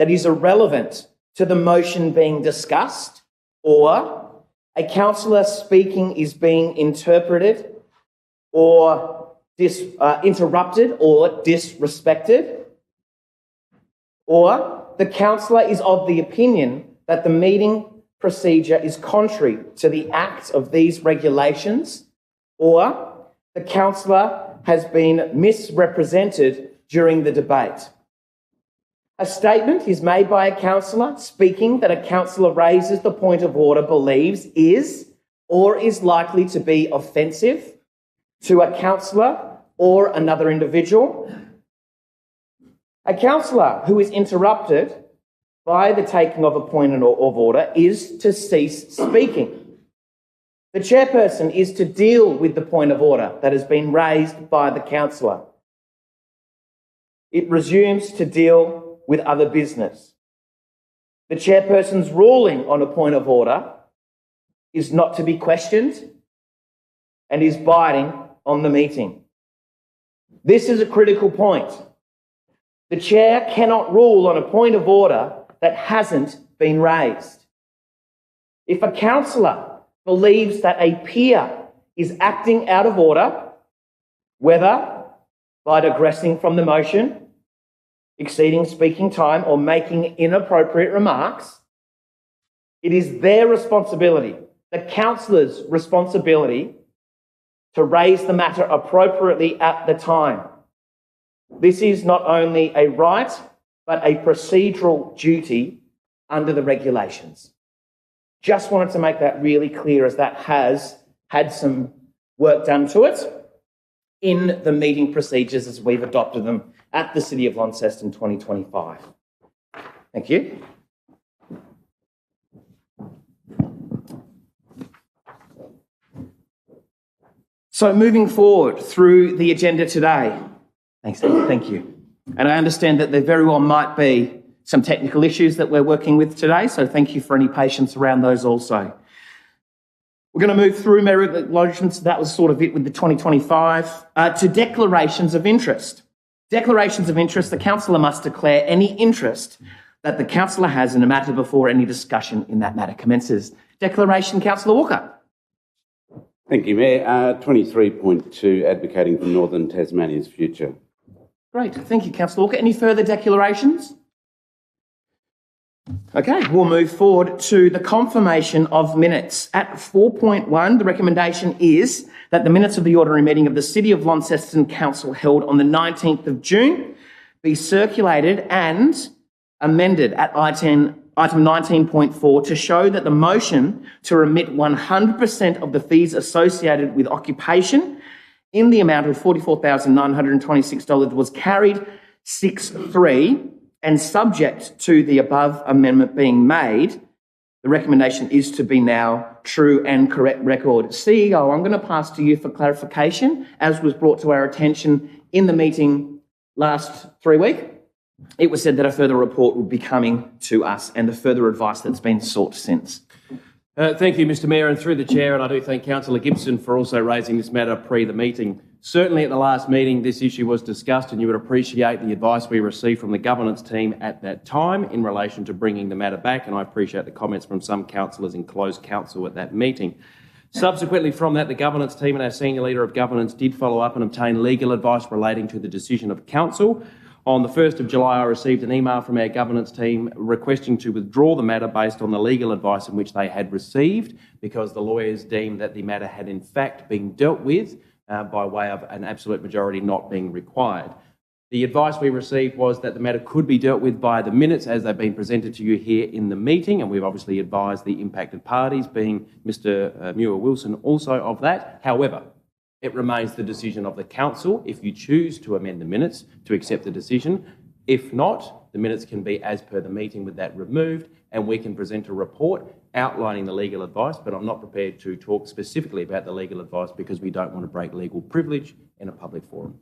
that is irrelevant to the motion being discussed, or a councillor speaking is being interpreted or interrupted or disrespected, or the councillor is of the opinion that the meeting procedure is contrary to the act of these regulations, or the councillor has been misrepresented during the debate. A statement is made by a councillor speaking that a councillor raises the point of order believes is or is likely to be offensive to a councillor or another individual. A councillor who is interrupted by the taking of a point of order is to cease speaking. The chairperson is to deal with the point of order that has been raised by the councillor. It resumes to deal with other business. The chairperson's ruling on a point of order is not to be questioned and is binding on the meeting. This is a critical point. The chair cannot rule on a point of order that hasn't been raised. If a councillor believes that a peer is acting out of order, whether by digressing from the motion, exceeding speaking time, or making inappropriate remarks, it is their responsibility, the councillor's responsibility, to raise the matter appropriately at the time. This is not only a right, but a procedural duty under the regulations. Just wanted to make that really clear, as that has had some work done to it in the meeting procedures as we've adopted them at the City of Launceston 2025. Thank you. So moving forward through the agenda today. Thanks, Andy. Thank you. And I understand that there very well might be some technical issues that we're working with today, so thank you for any patience around those also. We're going to move through merit acknowledgements. That was sort of it with the 2025, to declarations of interest. Declarations of interest, the councillor must declare any interest that the councillor has in a matter before any discussion in that matter commences. Declaration, Councillor Walker. Thank you, Mayor. 23.2, advocating for Northern Tasmania's future. Great, thank you, Councillor Walker. Any further declarations? Okay, we'll move forward to the confirmation of minutes. At 4.1, the recommendation is that the minutes of the ordinary meeting of the City of Launceston Council held on the 19th of June be circulated and amended at item 19.4 to show that the motion to remit 100% of the fees associated with occupation in the amount of $44,926 was carried 6-3, and subject to the above amendment being made, the recommendation is to be now true and correct record. CEO, I'm going to pass to you for clarification. As was brought to our attention in the meeting last 3 weeks, it was said that a further report would be coming to us and the further advice that's been sought since. Thank you, Mr Mayor, and through the Chair, and I do thank Councillor Gibson for also raising this matter pre the meeting. Certainly at the last meeting this issue was discussed, and you would appreciate the advice we received from the governance team at that time in relation to bringing the matter back, and I appreciate the comments from some councillors in closed council at that meeting. Subsequently from that, the governance team and our senior leader of governance did follow up and obtain legal advice relating to the decision of council. On the 1st of July, I received an email from our governance team requesting to withdraw the matter based on the legal advice in which they had received, because the lawyers deemed that the matter had in fact been dealt with by way of an absolute majority not being required. The advice we received was that the matter could be dealt with by the minutes as they've been presented to you here in the meeting, and we've obviously advised the impacted parties, being Mr Muir-Wilson, also of that. However, it remains the decision of the council if you choose to amend the minutes to accept the decision. If not, the minutes can be as per the meeting with that removed, and we can present a report outlining the legal advice, but I'm not prepared to talk specifically about the legal advice because we don't want to break legal privilege in a public forum.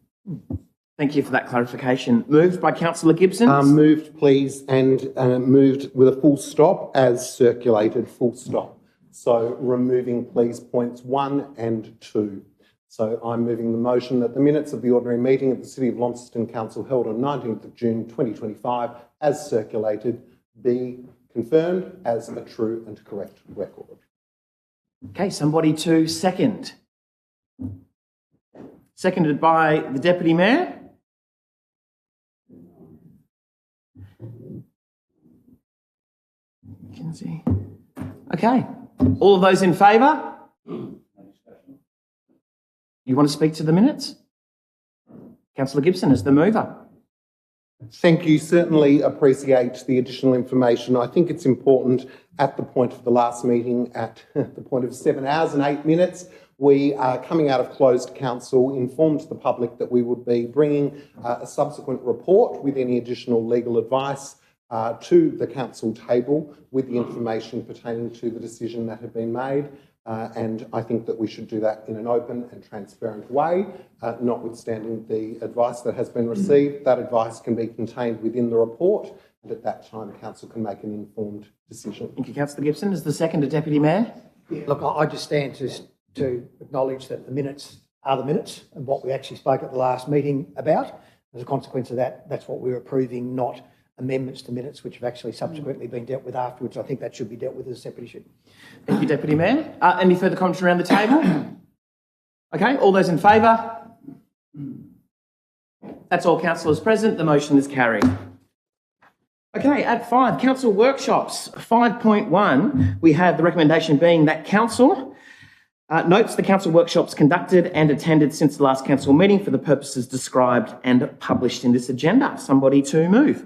Thank you for that clarification. Moved by Councillor Gibson. Moved, please, and moved with a full stop as circulated, full stop. So removing, please, points 1 and 2. So I'm moving the motion that the minutes of the ordinary meeting of the City of Launceston Council held on 19th of June 2025, as circulated, be confirmed as a true and correct record. Okay, somebody to second. Seconded by the Deputy Mayor. Mackenzie. Okay, all of those in favour? You want to speak to the minutes? Councillor Gibson is the mover. Thank you. Certainly appreciate the additional information. I think it's important at the point of the last meeting, at the point of 7 hours and 8 minutes, we are coming out of closed council, informed the public that we would be bringing a subsequent report with any additional legal advice to the council table with the information pertaining to the decision that had been made. And I think that we should do that in an open and transparent way, notwithstanding the advice that has been received. That advice can be contained within the report, and at that time, council can make an informed decision. Thank you, Councillor Gibson. Is the second to Deputy Mayor? Yeah, look, I just stand to acknowledge that the minutes are the minutes and what we actually spoke at the last meeting about. As a consequence of that, that's what we're approving, not amendments to minutes which have actually subsequently been dealt with afterwards. I think that should be dealt with as a separate issue. Thank you, Deputy Mayor. Any further comments around the table? Okay, all those in favour? That's all councillors present. The motion is carried. Okay, at 5, council workshops. 5.1, we have the recommendation being that council notes the council workshops conducted and attended since the last council meeting for the purposes described and published in this agenda. Somebody to move.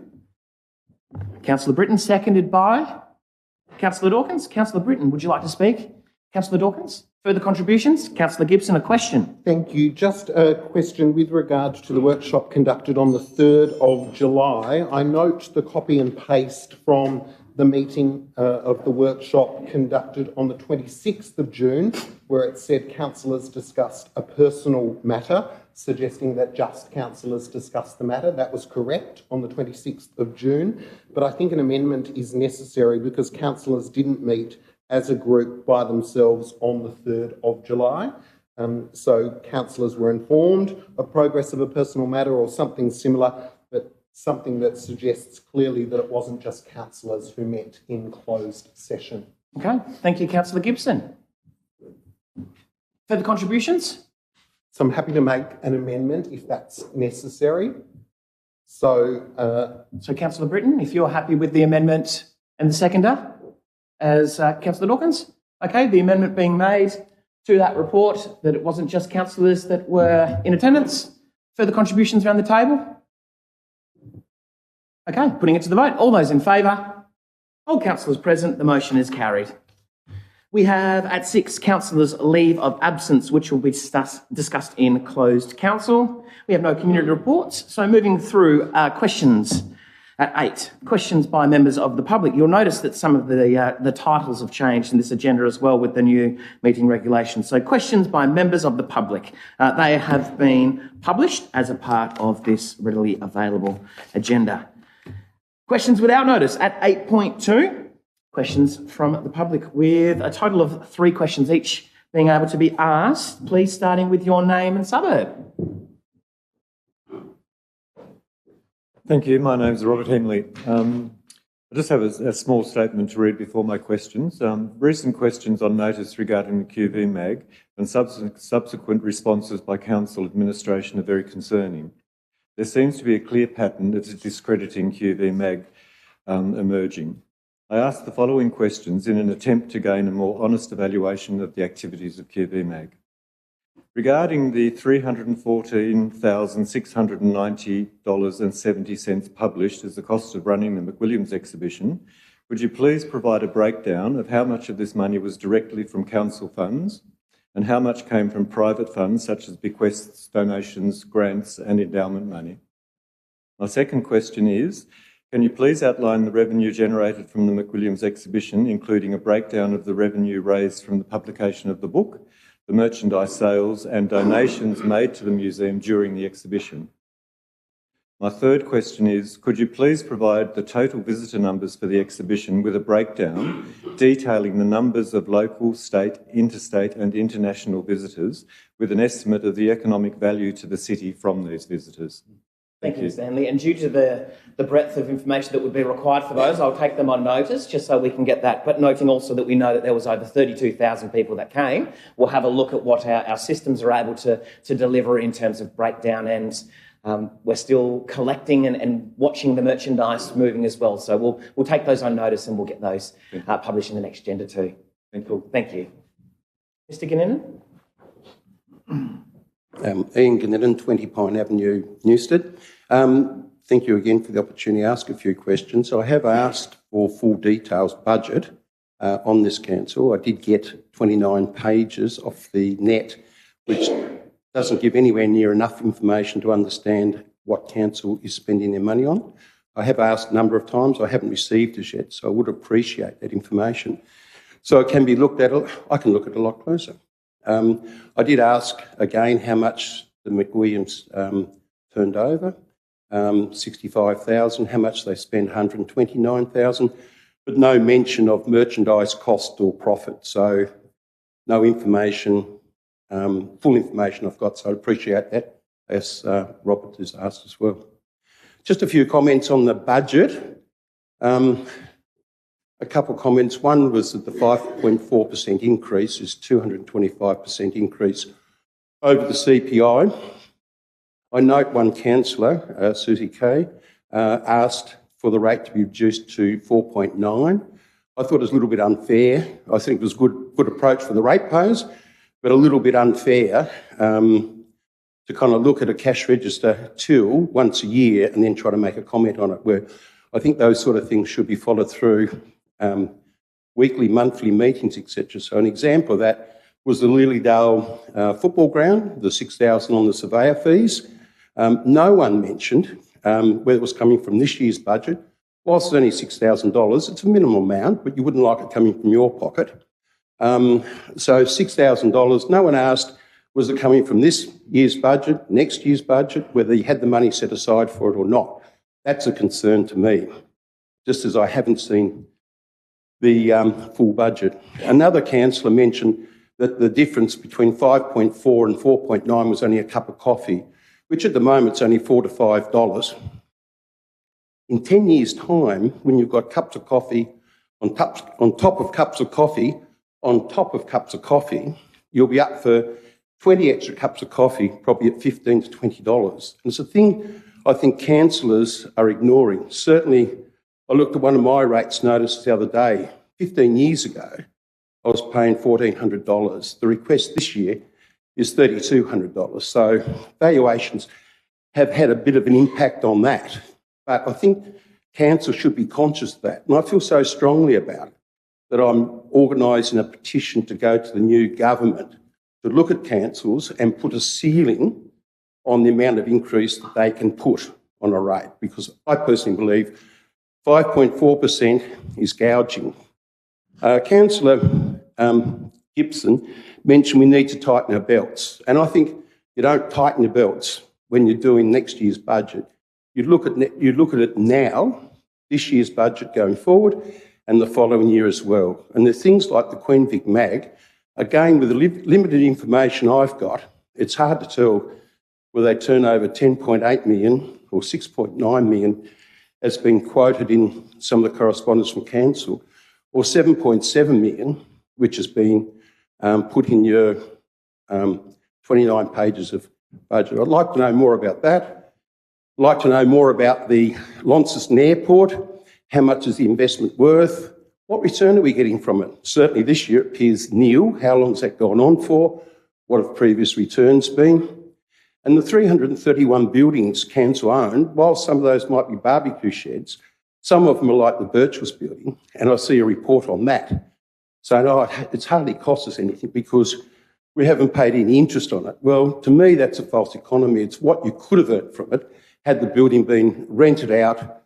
Councillor Britton, seconded by Councillor Dawkins. Councillor Britton, would you like to speak? Councillor Dawkins, further contributions? Councillor Gibson, a question. Thank you. Just a question with regard to the workshop conducted on the 3rd of July. I note the copy and paste from the meeting of the workshop conducted on the 26th of June, where it said councillors discussed a personal matter, suggesting that just councillors discussed the matter. That was correct on the 26th of June, but I think an amendment is necessary because councillors didn't meet as a group by themselves on the 3rd of July. So councillors were informed of progress of a personal matter or something similar, but something that suggests clearly that it wasn't just councillors who met in closed session. Okay, thank you, Councillor Gibson. Further contributions? So I'm happy to make an amendment if that's necessary. So Councillor Britton, if you're happy with the amendment and the seconder as Councillor Dawkins. Okay, the amendment being made to that report that it wasn't just councillors that were in attendance. Further contributions around the table? Okay, putting it to the vote. All those in favour? All councillors present, the motion is carried. We have at 6, councillors' leave of absence, which will be discussed in closed council. We have no community reports, so moving through questions at 8. Questions by members of the public. You'll notice that some of the titles have changed in this agenda as well with the new meeting regulations. So questions by members of the public. They have been published as a part of this readily available agenda. Questions without notice at 8.2. Questions from the public with a total of 3 questions each being able to be asked. Please starting with your name and suburb. Thank you. My name is Robert Henley. I just have a small statement to read before my questions. Recent questions on notice regarding the QV mag and subsequent responses by council administration are very concerning. There seems to be a clear pattern of discrediting QV mag emerging. I ask the following questions in an attempt to gain a more honest evaluation of the activities of QV mag. Regarding the $314,690.70 published as the cost of running the McWilliams exhibition, would you please provide a breakdown of how much of this money was directly from council funds and how much came from private funds such as bequests, donations, grants and endowment money? My second question is, can you please outline the revenue generated from the McWilliams exhibition, including a breakdown of the revenue raised from the publication of the book, the merchandise sales and donations made to the museum during the exhibition? My third question is, could you please provide the total visitor numbers for the exhibition with a breakdown detailing the numbers of local, state, interstate and international visitors with an estimate of the economic value to the city from these visitors? Thank you, Stanley. And due to the breadth of information that would be required for those, I'll take them on notice just so we can get that. But noting also that we know that there was over 32,000 people that came, we'll have a look at what our systems are able to deliver in terms of breakdown, and we're still collecting and watching the merchandise moving as well. So we'll take those on notice and we'll get those published in the next agenda too. Cool. Thank you. Mr. Gannon? Ian Gannon, 20 Pine Avenue, Newstead. Thank you again for the opportunity to ask a few questions. I have asked for full details budget on this council. I did get 29 pages off the net, which doesn't give anywhere near enough information to understand what council is spending their money on. I have asked a number of times. I haven't received it yet, so I would appreciate that information. So it can be looked at. I can look at it a lot closer. I did ask again how much the McWilliams turned over, 65,000, how much they spent, 129,000, but no mention of merchandise cost or profit. So no information, full information I've got, so I appreciate that, as Robert has asked as well. Just a few comments on the budget. A couple of comments. One was that the 5.4% increase is 225% increase over the CPI. I note one councillor, Susie Kay, asked for the rate to be reduced to 4.9. I thought it was a little bit unfair. I think it was a good approach for the ratepayers, but a little bit unfair to kind of look at a cash register till once a year and then try to make a comment on it, where I think those sort of things should be followed through weekly, monthly meetings, etc. So an example of that was the Lilydale football ground, the 6,000 on the surveyor fees. No one mentioned whether it was coming from this year's budget. Whilst it's only $6,000, it's a minimal amount, but you wouldn't like it coming from your pocket. So $6,000, no one asked, was it coming from this year's budget, next year's budget, whether you had the money set aside for it or not. That's a concern to me, just as I haven't seen the full budget. Another councillor mentioned that the difference between 5.4 and 4.9 was only a cup of coffee, which at the moment is only $4 to $5. In 10 years' time, when you've got cups of coffee on top of cups of coffee, on top of cups of coffee, you'll be up for 20 extra cups of coffee, probably at $15 to $20. And it's a thing I think councillors are ignoring. Certainly, I looked at one of my rates notices the other day. 15 years ago, I was paying $1,400. The request this year is $3,200. So valuations have had a bit of an impact on that. But I think council should be conscious of that. And I feel so strongly about it that I'm organising a petition to go to the new government to look at councils and put a ceiling on the amount of increase that they can put on a rate, because I personally believe 5.4% is gouging. Councillor Gibson mentioned we need to tighten our belts, and I think you don't tighten your belts when you're doing next year's budget. You look at it now, this year's budget going forward, and the following year as well. And there's things like the Queen Vic Mag. Again, with the limited information I've got, it's hard to tell whether they turn over 10.8 million or 6.9 million, as been quoted in some of the correspondence from council, or 7.7 million, which has been put in your 29 pages of budget. I'd like to know more about that. I'd like to know more about the Launceston Airport. How much is the investment worth? What return are we getting from it? Certainly this year it appears nil. How long has that gone on for? What have previous returns been? And the 331 buildings council owned, while some of those might be barbecue sheds, some of them are like the Birchwoods building, and I see a report on that. So it's hardly cost us anything because we haven't paid any interest on it. Well, to me, that's a false economy. It's what you could have earned from it had the building been rented out,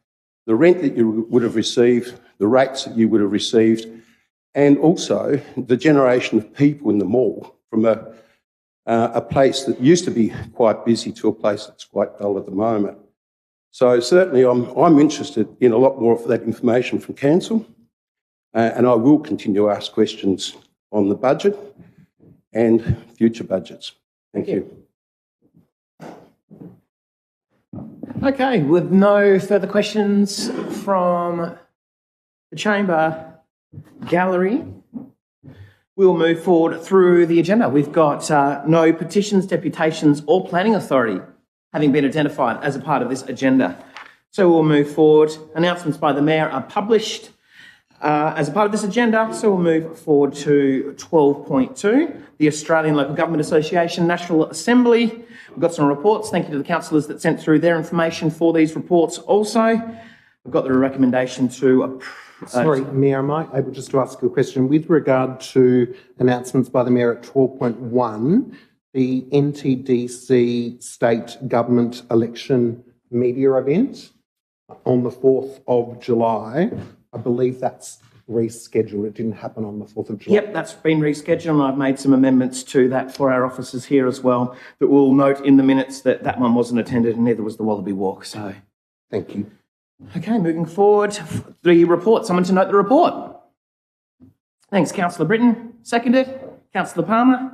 the rent that you would have received, the rates that you would have received, and also the generation of people in the mall from a place that used to be quite busy to a place that's quite dull at the moment. So certainly I'm interested in a lot more of that information from Council, and I will continue to ask questions on the budget and future budgets. Thank you. Okay, with no further questions from the chamber gallery, we'll move forward through the agenda. We've got no petitions, deputations or planning authority having been identified as a part of this agenda. So we'll move forward. Announcements by the Mayor are published as a part of this agenda. So we'll move forward to 12.2, the Australian Local Government Association National Assembly. We've got some reports. Thank you to the councillors that sent through their information for these reports also. We've got the recommendation to... Sorry, Mayor, am I able just to ask a question? With regard to announcements by the Mayor at 12.1, the NTDC state government election media event on the 4th of July, I believe that's rescheduled. It didn't happen on the 4th of July. Yep, that's been rescheduled, and I've made some amendments to that for our officers here as well, that we'll note in the minutes that that one wasn't attended and neither was the Wallaby Walk. So, thank you. Okay, moving forward, the report. Someone to note the report. Thanks, Councillor Britton. Seconded. Councillor Palmer.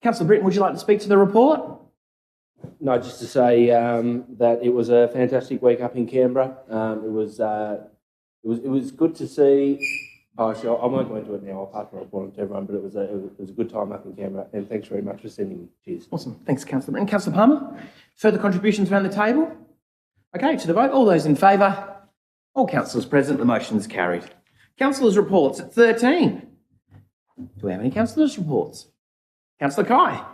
Councillor Britton, would you like to speak to the report? No, just to say that it was a fantastic week up in Canberra. It was good to see. Oh, so I won't go into it now. I'll pass my report on to everyone. But it was a good time up in Canberra, and thanks very much for sending me. Cheers. Awesome. Thanks, Councillor Britton. Councillor Palmer. Further contributions around the table? Okay, to the vote. All those in favour? All councillors present. The motion is carried. Councillors' reports at 13. Do we have any councillors' reports? Councillor Kai.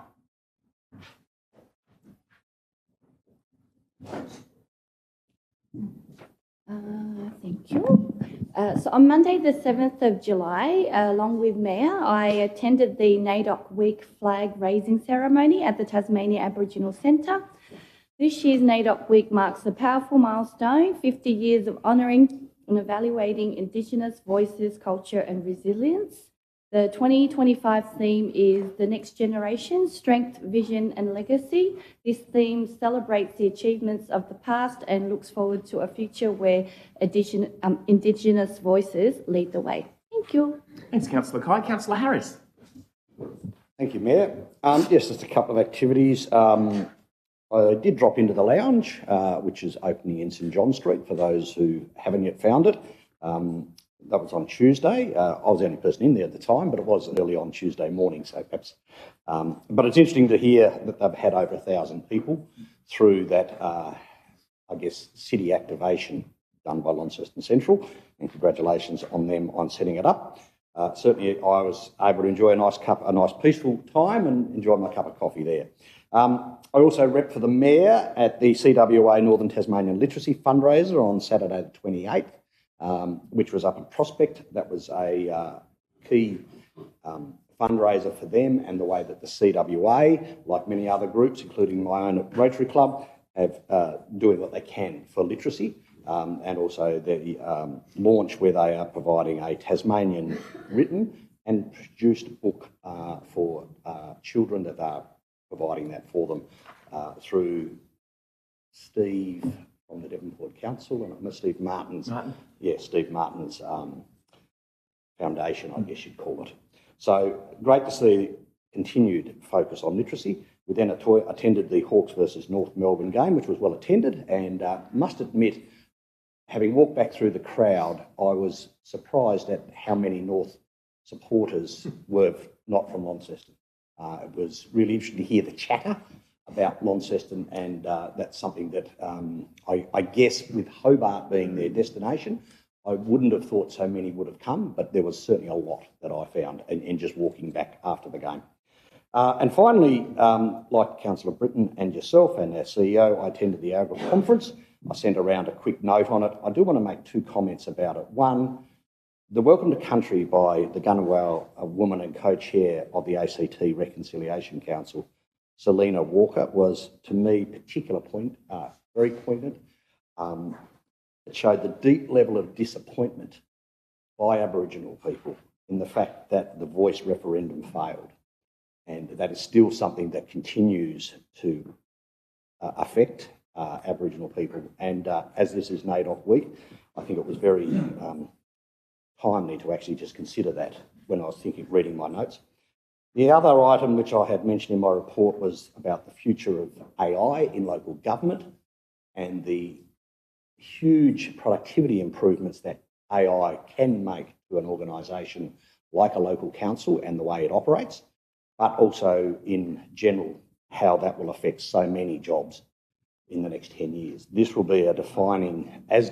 Thank you. So on Monday, the 7th of July, along with Mayor, I attended the NAIDOC Week flag raising ceremony at the Tasmania Aboriginal Centre. This year's NAIDOC Week marks a powerful milestone, 50 years of honouring and evaluating Indigenous voices, culture and resilience. The 2025 theme is The Next Generation, Strength, Vision and Legacy. This theme celebrates the achievements of the past and looks forward to a future where Indigenous voices lead the way. Thank you. Thanks, Councillor Kai. Councillor Harris. Thank you, Mayor. Yes, just a couple of activities. I did drop into the lounge, which is opening in St John Street for those who haven't yet found it. That was on Tuesday. I was the only person in there at the time, but it was early on Tuesday morning, so perhaps. But it's interesting to hear that they've had over 1,000 people through that, I guess, city activation done by Launceston Central, and congratulations on them on setting it up. Certainly, I was able to enjoy a nice peaceful time and enjoy my cup of coffee there. I also rep for the Mayor at the CWA Northern Tasmanian Literacy Fundraiser on Saturday the 28th. Which was up in Prospect. That was a key fundraiser for them, and the way that the CWA, like many other groups, including my own Rotary Club, have doing what they can for literacy, and also the launch where they are providing a Tasmanian written and produced book for children that are providing that for them through Steve from the Devonport Council, and Steve Martin's, Steve Martin's foundation, I guess you'd call it. So great to see continued focus on literacy. We then attended the Hawks versus North Melbourne game, which was well attended, and must admit, having walked back through the crowd, I was surprised at how many North supporters were not from Launceston. It was really interesting to hear the chatter about Launceston, and that's something that I guess with Hobart being their destination, I wouldn't have thought so many would have come, but there was certainly a lot that I found in just walking back after the game. And finally, like Councillor Britton and yourself and our CEO, I attended the Agri Conference. I sent around a quick note on it. I do want to make two comments about it. One, the Welcome to Country by the Ngunnawal woman and co-chair of the ACT Reconciliation Council, Selena Walker, was, to me, very poignant. It showed the deep level of disappointment by Aboriginal people in the fact that the Voice referendum failed. And that is still something that continues to affect Aboriginal people. And as this is NAIDOC week, I think it was very timely to actually just consider that when I was reading my notes. The other item which I had mentioned in my report was about the future of AI in local government and the huge productivity improvements that AI can make to an organisation like a local council and the way it operates, but also in general how that will affect so many jobs in the next 10 years. This will be defining as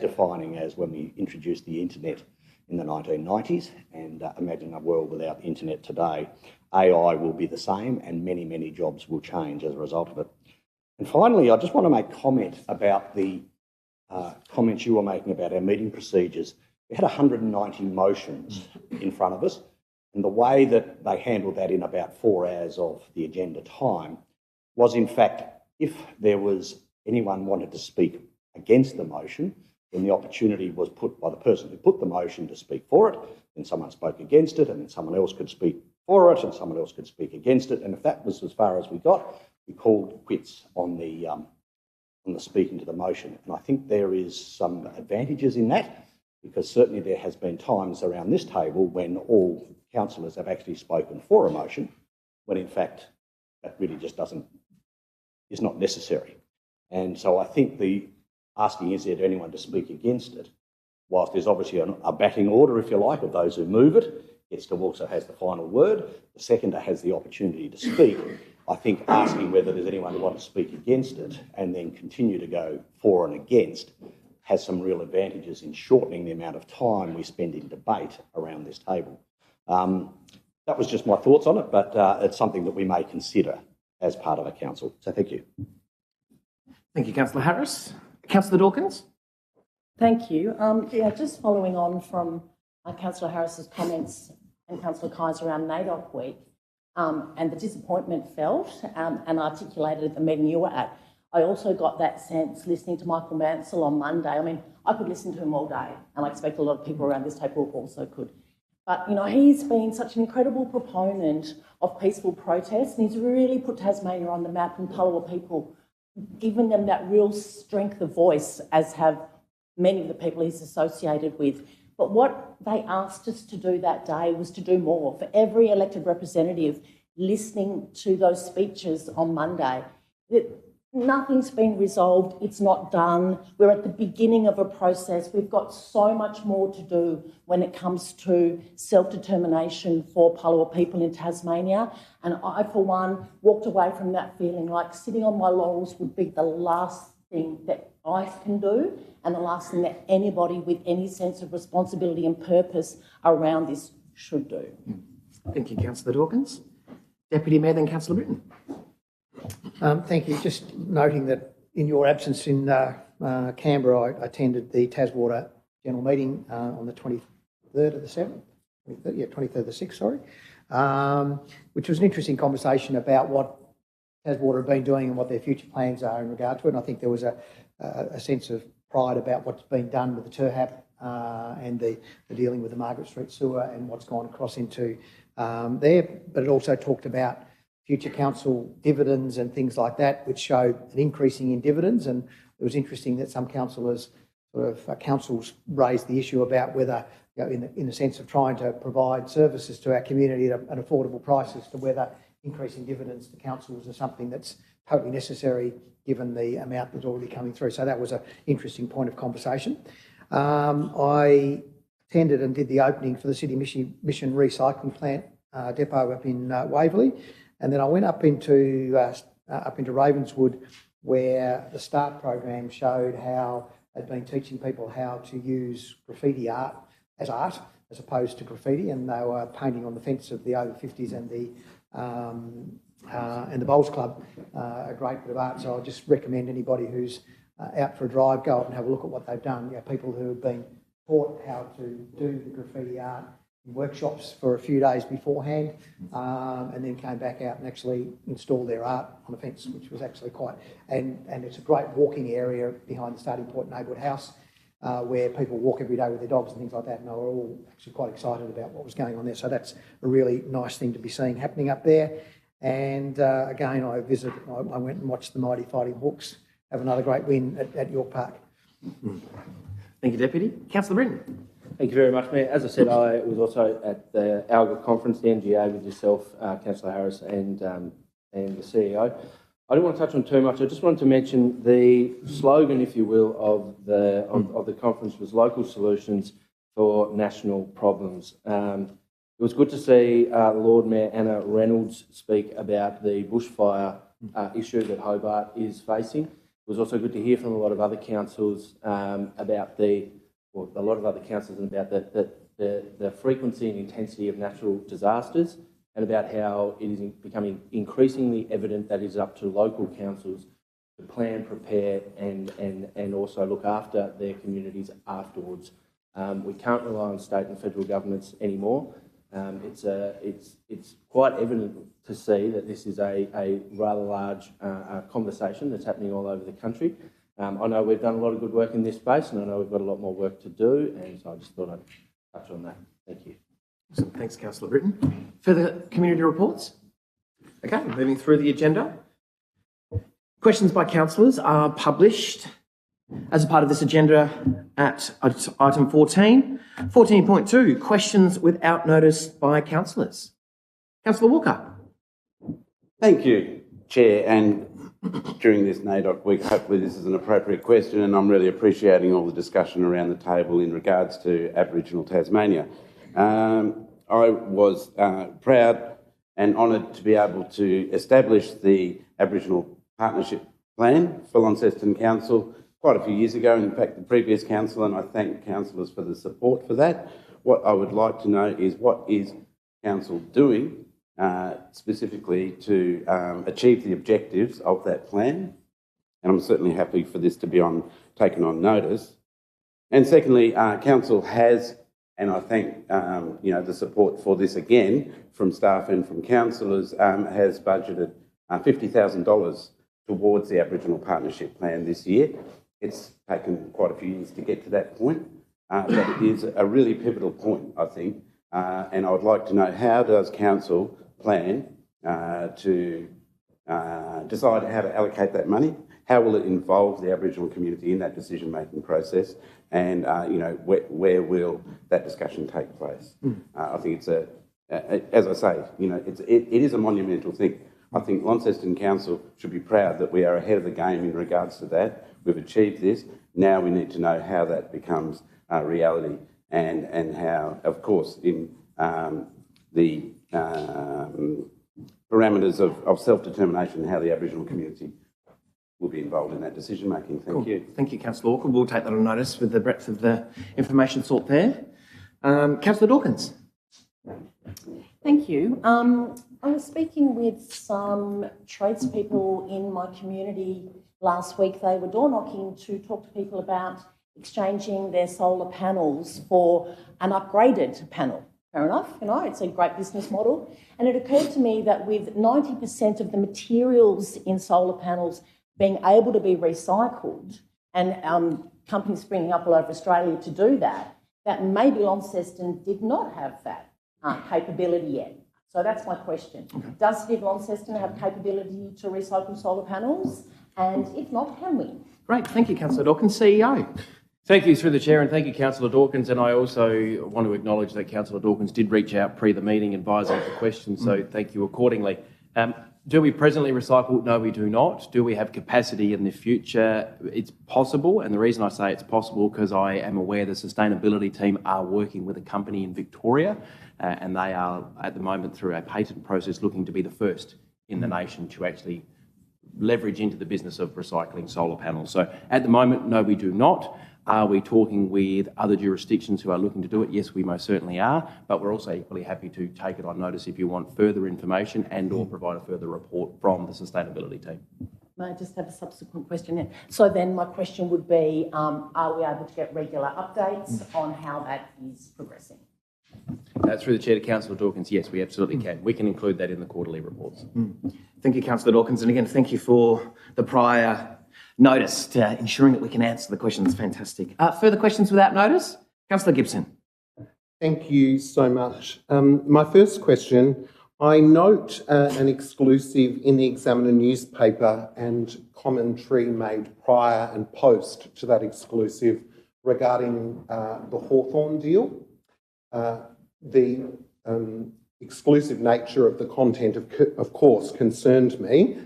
when we introduced the internet in the 1990s, and imagine a world without the internet today. AI will be the same and many, many jobs will change as a result of it. And finally, I just want to make comment about the comments you were making about our meeting procedures. We had 190 motions in front of us, and the way that they handled that in about 4 hours of the agenda time was, in fact, if there was anyone wanted to speak against the motion, then the opportunity was put by the person who put the motion to speak for it, then someone spoke against it, and then someone else could speak for it, and someone else could speak against it. And if that was as far as we got, we called quits on the speaking to the motion. And I think there is some advantages in that, because certainly there has been times around this table when all councillors have actually spoken for a motion, when in fact that really just is not necessary. And so I think the asking, is there anyone to speak against it, whilst there's obviously a batting order, if you like, of those who move it, it still also has the final word. The seconder has the opportunity to speak. I think asking whether there's anyone who wants to speak against it and then continue to go for and against has some real advantages in shortening the amount of time we spend in debate around this table. That was just my thoughts on it, but it's something that we may consider as part of a council. So thank you. Thank you, Councillor Harris. Councillor Dawkins? Thank you. Just following on from Councillor Harris's comments and Councillor Kai's around NAIDOC week and the disappointment felt and articulated at the meeting you were at, I also got that sense listening to Michael Mansell on Monday. I mean, I could listen to him all day, and I expect a lot of people around this table also could. But, he's been such an incredible proponent of peaceful protest, and he's really put Tasmania on the map, and Palawa people, giving them that real strength of voice, as have many of the people he's associated with. But what they asked us to do that day was to do more. For every elected representative listening to those speeches on Monday, nothing's been resolved, it's not done. We're at the beginning of a process. We've got so much more to do when it comes to self-determination for Palawa people in Tasmania. And I, for one, walked away from that feeling like sitting on my laurels would be the last thing that I can do and the last thing that anybody with any sense of responsibility and purpose around this should do. Thank you, Councillor Dawkins. Deputy Mayor, then Councillor Britton. Thank you. Just noting that in your absence in Canberra, I attended the Taswater General Meeting on the 23rd of the 7th, 23rd of the 6th, sorry, which was an interesting conversation about what Taswater have been doing and what their future plans are in regard to it. And I think there was a sense of pride about what's been done with the TERHAP and the dealing with the Margaret Street sewer and what's gone across into there. But it also talked about future council dividends and things like that, which showed an increasing in dividends. And it was interesting that some councillors, councils raised the issue about whether, in the sense of trying to provide services to our community at an affordable price, as to whether increasing dividends to councils is something that's totally necessary given the amount that's already coming through. So that was an interesting point of conversation. I attended and did the opening for the City Mission Recycling Plant depot up in Waverley. And then I went up into Ravenswood, where the START program showed how they'd been teaching people how to use graffiti art as opposed to graffiti, and they were painting on the fence of the over 50s and the Bowls Club, a great bit of art. So I just recommend anybody who's out for a drive, go up and have a look at what they've done. People who have been taught how to do the graffiti art workshops for a few days beforehand, and then came back out and actually installed their art on the fence, which was actually quite, and it's a great walking area behind the Starting Point neighbourhood house, where people walk every day with their dogs and things like that, and they were all actually quite excited about what was going on there. So that's a really nice thing to be seeing happening up there. And again, I went and watched the Mighty Fighting Hawks have another great win at York Park. Thank you, Deputy. Councillor Britton. Thank you very much, Mayor. As I said, I was also at the ALGA conference, the NGA, with yourself, Councillor Harris, and the CEO. I don't want to touch on too much. I just wanted to mention the slogan, if you will, of the conference was "Local Solutions for National Problems." It was good to see Lord Mayor Anna Reynolds speak about the bushfire issue that Hobart is facing. It was also good to hear from a lot of other councils about the frequency and intensity of natural disasters, and about how it is becoming increasingly evident that it is up to local councils to plan, prepare, and also look after their communities afterwards. We can't rely on state and federal governments anymore. It's quite evident to see that this is a rather large conversation that's happening all over the country. I know we've done a lot of good work in this space, and I know we've got a lot more work to do, and so I just thought I'd touch on that. Thank you. Awesome. Thanks, Councillor Britton. Further community reports? Okay, moving through the agenda. Questions by councillors are published as a part of this agenda at item 14. 14.2, questions without notice by councillors. Councillor Walker. Thank you, Chair. And during this NAIDOC week, hopefully this is an appropriate question, and I'm really appreciating all the discussion around the table in regards to Aboriginal Tasmania. I was proud and honoured to be able to establish the Aboriginal Partnership Plan for Launceston Council quite a few years ago, in fact the previous council, and I thank councillors for the support for that. What I would like to know is what is council doing specifically to achieve the objectives of that plan, and I'm certainly happy for this to be taken on notice. And secondly, council has, and I thank the support for this again from staff and from councillors, has budgeted $50,000 towards the Aboriginal Partnership Plan this year. It's taken quite a few years to get to that point, but it is a really pivotal point, I think, and I would like to know, how does council plan to decide how to allocate that money? How will it involve the Aboriginal community in that decision-making process? And where will that discussion take place? I think it's as I say, it is a monumental thing. I think Launceston Council should be proud that we are ahead of the game in regards to that. We've achieved this. Now we need to know how that becomes reality, and how, of course, in the parameters of self-determination, how the Aboriginal community will be involved in that decision making. Thank you. Thank you, Councillor Walker. We'll take that on notice with the breadth of the information sought there. Councillor Dawkins. Thank you. I was speaking with some tradespeople in my community last week. They were door knocking to talk to people about exchanging their solar panels for an upgraded panel. Fair enough, it's a great business model. And it occurred to me that with 90% of the materials in solar panels being able to be recycled, and companies springing up all over Australia to do that, that maybe Launceston did not have that capability yet. So that's my question. Okay. Does City of Launceston have capability to recycle solar panels? And if not, can we? Great, thank you, Councillor Dawkins. CEO. Thank you through the Chair, and thank you, Councillor Dawkins. And I also want to acknowledge that Councillor Dawkins did reach out pre the meeting advising for questions, so thank you accordingly. Do we presently recycle? No, we do not. Do we have capacity in the future? It's possible, and the reason I say it's possible because I am aware the sustainability team are working with a company in Victoria, and they are at the moment through a patent process looking to be the first in the nation to actually leverage into the business of recycling solar panels. So at the moment, no, we do not. Are we talking with other jurisdictions who are looking to do it? Yes, we most certainly are, but we're also equally happy to take it on notice if you want further information and or provide a further report from the sustainability team. May I just have a subsequent question? So then my question would be, are we able to get regular updates on how that is progressing? Through the Chair to Councillor Dawkins, yes, we absolutely can. We can include that in the quarterly reports. Thank you, Councillor Dawkins, and again, thank you for the prior notice to ensuring that we can answer the questions. Fantastic. Further questions without notice? Councillor Gibson. Thank you so much. My first question, I note an exclusive in the Examiner newspaper and commentary made prior and post to that exclusive regarding the Hawthorn deal. The exclusive nature of the content, of course, concerned me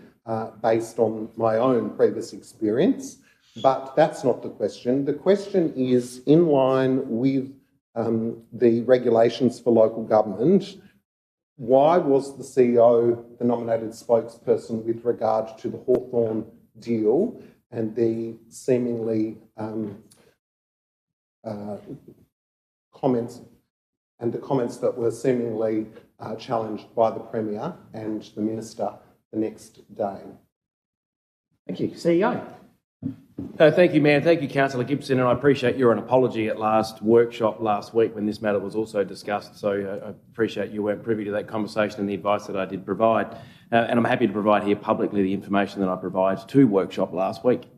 based on my own previous experience, but that's not the question. The question is, in line with the regulations for local government, why was the CEO the nominated spokesperson with regard to the Hawthorn deal and the seemingly comments that were seemingly challenged by the Premier and the Minister the next day? Thank you. CEO. Thank you, Mayor. Thank you, Councillor Gibson, and I appreciate your apology at last workshop last week when this matter was also discussed. So I appreciate you weren't privy to that conversation and the advice that I did provide. And I'm happy to provide here publicly the information that I provided to workshop last week.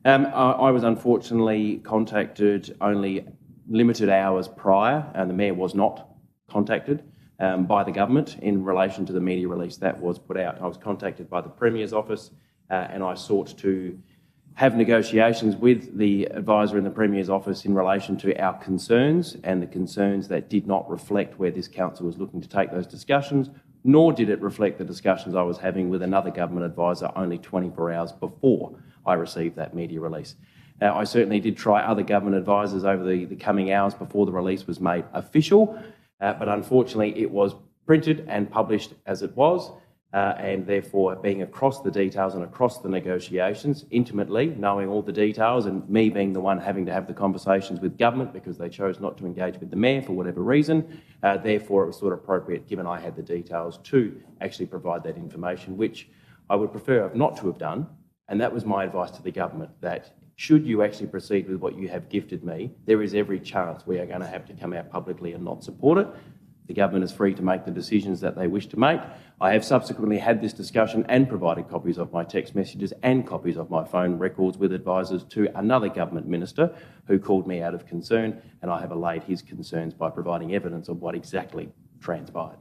I was unfortunately contacted only limited hours prior, and the Mayor was not contacted by the government in relation to the media release that was put out. I was contacted by the Premier's office and I sought to have negotiations with the advisor in the Premier's office in relation to our concerns and the concerns that did not reflect where this council was looking to take those discussions, nor did it reflect the discussions I was having with another government advisor only 24 hours before I received that media release. I certainly did try other government advisors over the coming hours before the release was made official, but unfortunately it was printed and published as it was, and therefore being across the details and across the negotiations intimately, knowing all the details, and me being the one having to have the conversations with government because they chose not to engage with the Mayor for whatever reason, therefore it was sort of appropriate, given I had the details, to actually provide that information, which I would prefer not to have done. And that was my advice to the government, that should you actually proceed with what you have gifted me, there is every chance we are going to have to come out publicly and not support it. The government is free to make the decisions that they wish to make. I have subsequently had this discussion and provided copies of my text messages and copies of my phone records with advisors to another government minister who called me out of concern, and I have allayed his concerns by providing evidence of what exactly transpired.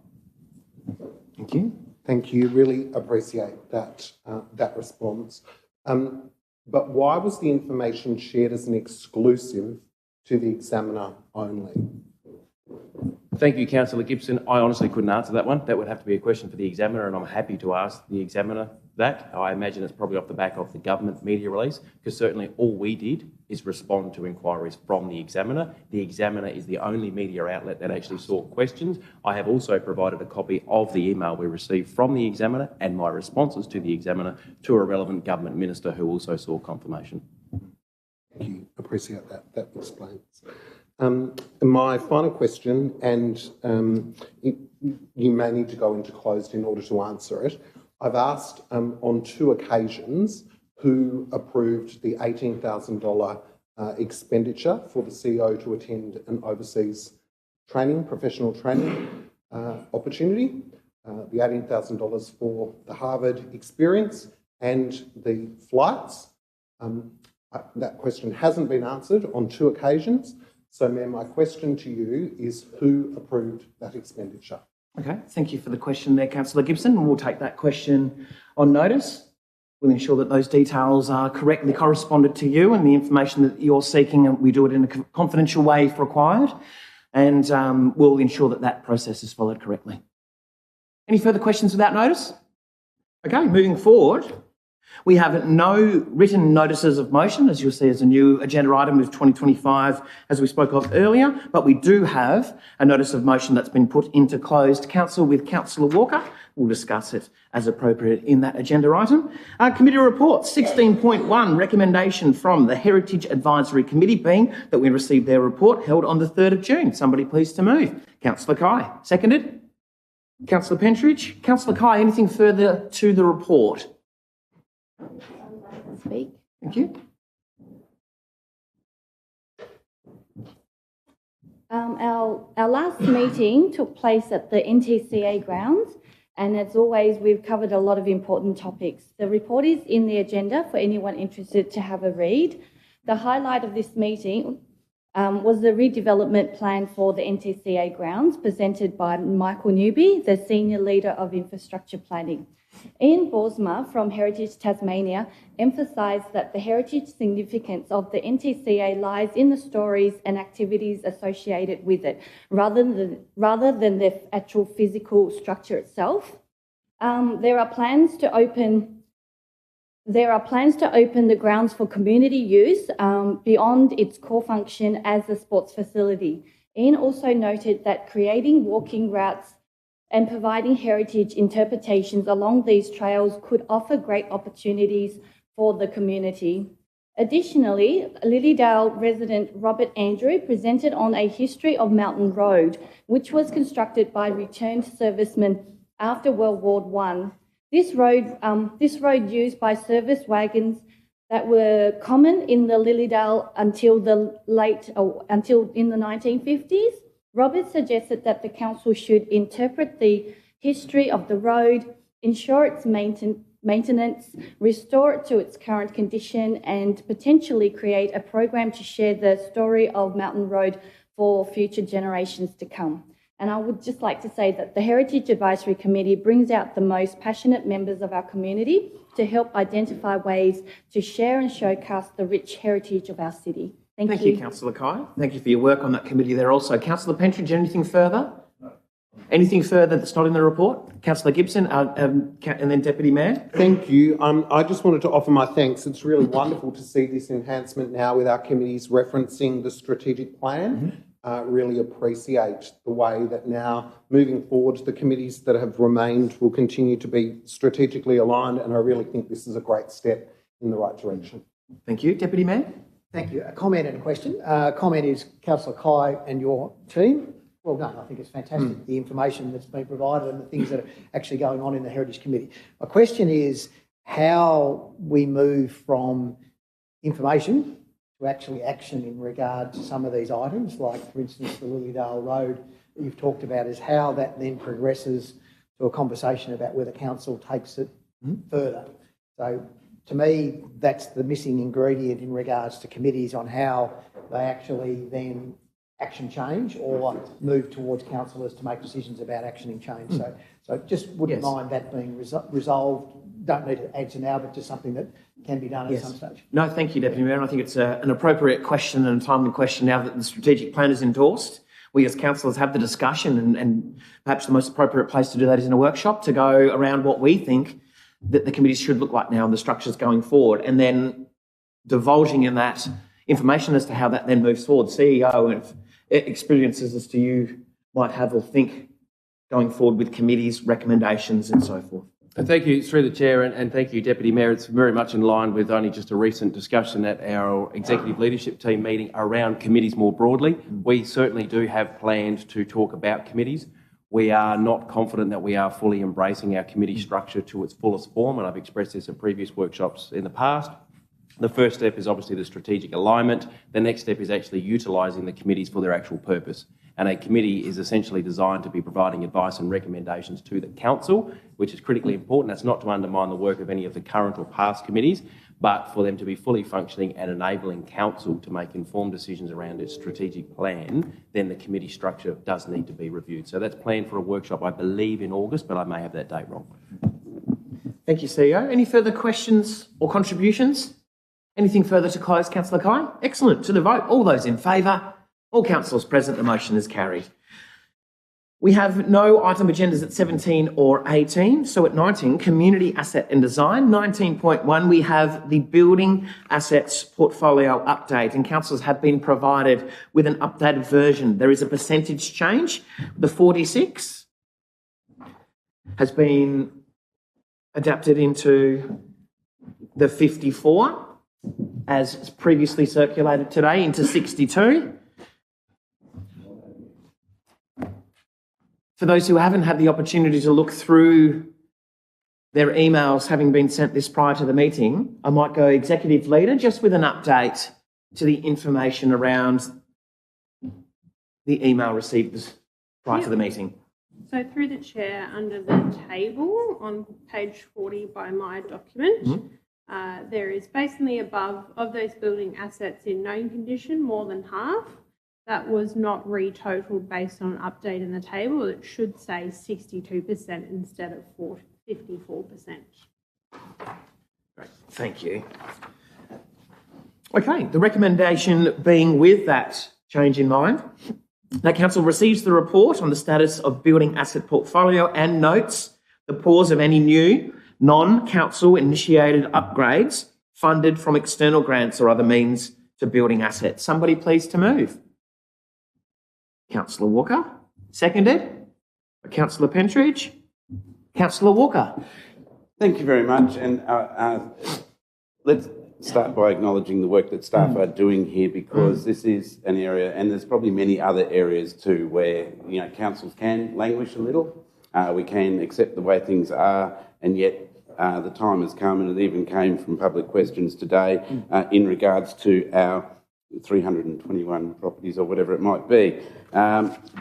Thank you. Thank you. Really appreciate that, that response. But why was the information shared as an exclusive to the Examiner only? Thank you, Councillor Gibson. I honestly couldn't answer that one. That would have to be a question for the Examiner, and I'm happy to ask the Examiner that. I imagine it's probably off the back of the government media release, because certainly all we did is respond to inquiries from the Examiner. The Examiner is the only media outlet that actually saw questions. I have also provided a copy of the email we received from the Examiner and my responses to the Examiner to a relevant government minister who also saw confirmation. Thank you. Appreciate that. That explains. My final question, and you may need to go into closed in order to answer it. I've asked on 2 occasions who approved the $18,000 expenditure for the CEO to attend an overseas training, professional training opportunity, the $18,000 for the Harvard experience and the flights. That question hasn't been answered on 2 occasions. So, Mayor, my question to you is who approved that expenditure? Okay, thank you for the question there, Councillor Gibson. And we'll take that question on notice. We'll ensure that those details are correctly corresponded to you and the information that you're seeking, and we do it in a confidential way if required. And we'll ensure that that process is followed correctly. Any further questions without notice? Okay, moving forward. We have no written notices of motion, as you'll see as a new agenda item with 2025, as we spoke of earlier, but we do have a notice of motion that's been put into closed council with Councillor Walker. We'll discuss it as appropriate in that agenda item. Committee reports, 16.1, recommendation from the Heritage Advisory Committee, being that we received their report held on the 3rd of June. Somebody please to move. Councillor Kai, seconded. Councillor Pentridge. Councillor Kai, anything further to the report? Speak. Thank you. Our last meeting took place at the NTCA grounds, and as always, we've covered a lot of important topics. The report is in the agenda for anyone interested to have a read. The highlight of this meeting, was the redevelopment plan for the NTCA grounds presented by Michael Newby, the Senior Leader of Infrastructure Planning. Ian Borsma from Heritage Tasmania emphasised that the heritage significance of the NTCA lies in the stories and activities associated with it, rather than the actual physical structure itself. There are plans to open the grounds for community use beyond its core function as a sports facility. Ian also noted that creating walking routes and providing heritage interpretations along these trails could offer great opportunities for the community. Additionally, Lilydale resident Robert Andrew presented on a history of Mountain Road, which was constructed by returned servicemen after World War I. This road used by service wagons that were common in the Lilydale until in the 1950s. Robert suggested that the council should interpret the history of the road, ensure its maintenance, restore it to its current condition, and potentially create a program to share the story of Mountain Road for future generations to come. And I would just like to say that the Heritage Advisory Committee brings out the most passionate members of our community to help identify ways to share and showcase the rich heritage of our city. Thank you. Councillor Kai. Thank you for your work on that committee there also. Councillor Pentridge, anything further? No. Anything further that's not in the report? Councillor Gibson and then Deputy Mayor. Thank you. I just wanted to offer my thanks. It's really wonderful to see this enhancement now with our committees referencing the strategic plan. Really appreciate the way that now moving forward the committees that have remained will continue to be strategically aligned, and I really think this is a great step in the right direction. Thank you. Deputy Mayor. Thank you. A comment and a question. Comment is Councillor Kai and your team. Well done. I think it's fantastic, the information that's been provided and the things that are actually going on in the Heritage Committee. My question is how we move from information to actually action in regard to some of these items, like, for instance, the Lilydale Road that you've talked about, is how that then progresses to a conversation about where the council takes it further. So, to me, that's the missing ingredient in regards to committees on how they actually then action change or move towards councillors to make decisions about actioning change. So just wouldn't mind that being resolved. Don't need to answer now, but just something that can be done at some stage. No, thank you, Deputy Mayor. I think it's an appropriate question and a timely question now that the strategic plan is endorsed. We as councillors have the discussion and perhaps the most appropriate place to do that is in a workshop to go around what we think that the committees should look like now and the structures going forward, and then divulging in that information as to how that then moves forward. CEO and experiences as to you might have or think going forward with committees, recommendations and so forth. Thank you, through the Chair, and thank you, Deputy Mayor. It's very much in line with only just a recent discussion at our Executive Leadership Team meeting around committees more broadly. We certainly do have plans to talk about committees. We are not confident that we are fully embracing our committee structure to its fullest form, and I've expressed this at previous workshops in the past. The first step is obviously the strategic alignment. The next step is actually utilising the committees for their actual purpose. And a committee is essentially designed to be providing advice and recommendations to the council, which is critically important. That's not to undermine the work of any of the current or past committees, but for them to be fully functioning and enabling council to make informed decisions around its strategic plan, then the committee structure does need to be reviewed. So that's planned for a workshop, I believe, in August, but I may have that date wrong. Thank you, CEO. Any further questions or contributions? Anything further to close, Councillor Kai? Excellent. To the vote, all those in favour? All councillors present, the motion is carried. We have no item agendas at 17 or 18. So at 19, Community Asset and Design. 19.1, we have the Building Assets Portfolio Update, and councillors have been provided with an updated version. There is a percentage change. The 46 has been adapted into the 54, as previously circulated today, into 62. For those who haven't had the opportunity to look through their emails having been sent this prior to the meeting, I might go Executive Leader just with an update to the information around the email received prior to the meeting. So through the Chair, under the table on page 40 by my document, there is based on the above of those building assets in known condition, more than half that was not retotaled based on an update in the table. It should say 62% instead of 54%. Great, thank you. Okay, the recommendation being with that change in mind, that Council receives the report on the status of building asset portfolio and notes the pause of any new non-council initiated upgrades funded from external grants or other means to building assets. Somebody please to move. Councillor Walker, seconded by Councillor Pentridge. Councillor Walker. Thank you very much. And let's start by acknowledging the work that staff are doing here, because this is an area, and there's probably many other areas too, where councils can languish a little. We can accept the way things are, and yet the time has come, and it even came from public questions today in regards to our 321 properties or whatever it might be.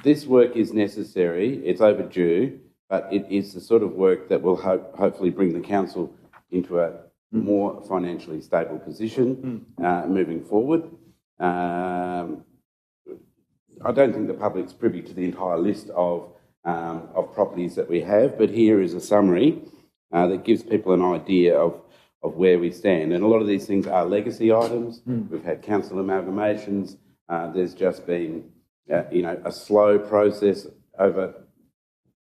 This work is necessary, it's overdue, but it is the sort of work that will hopefully bring the council into a more financially stable position moving forward. I don't think the public's privy to the entire list of properties that we have, but here is a summary that gives people an idea of where we stand. And a lot of these things are legacy items. We've had council amalgamations. There's just been, a slow process over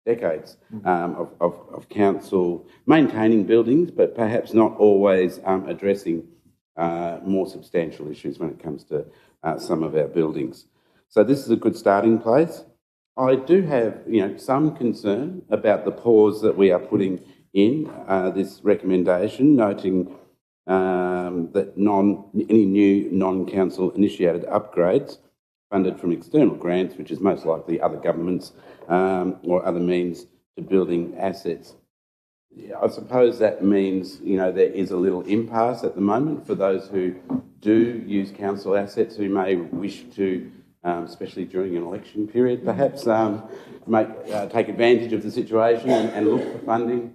decades of council maintaining buildings, but perhaps not always addressing more substantial issues when it comes to some of our buildings. So this is a good starting place. I do have, some concern about the pause that we are putting in this recommendation, noting that any new non-council initiated upgrades funded from external grants, which is most likely other governments or other means to building assets. I suppose that means, there is a little impasse at the moment for those who do use council assets, who may wish to, especially during an election period, perhaps take advantage of the situation and look for funding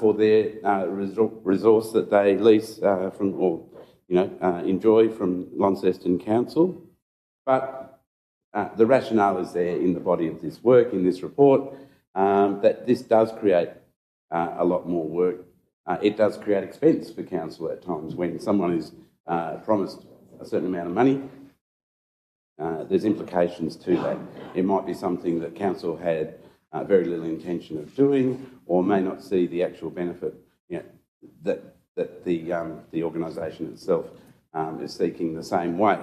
for their resource that they lease from or enjoy from Launceston Council. But the rationale is there in the body of this work, in this report, that this does create a lot more work. It does create expense for council at times when someone is promised a certain amount of money. There's implications to that. It might be something that council had very little intention of doing, or may not see the actual benefit that the organisation itself is seeking the same way.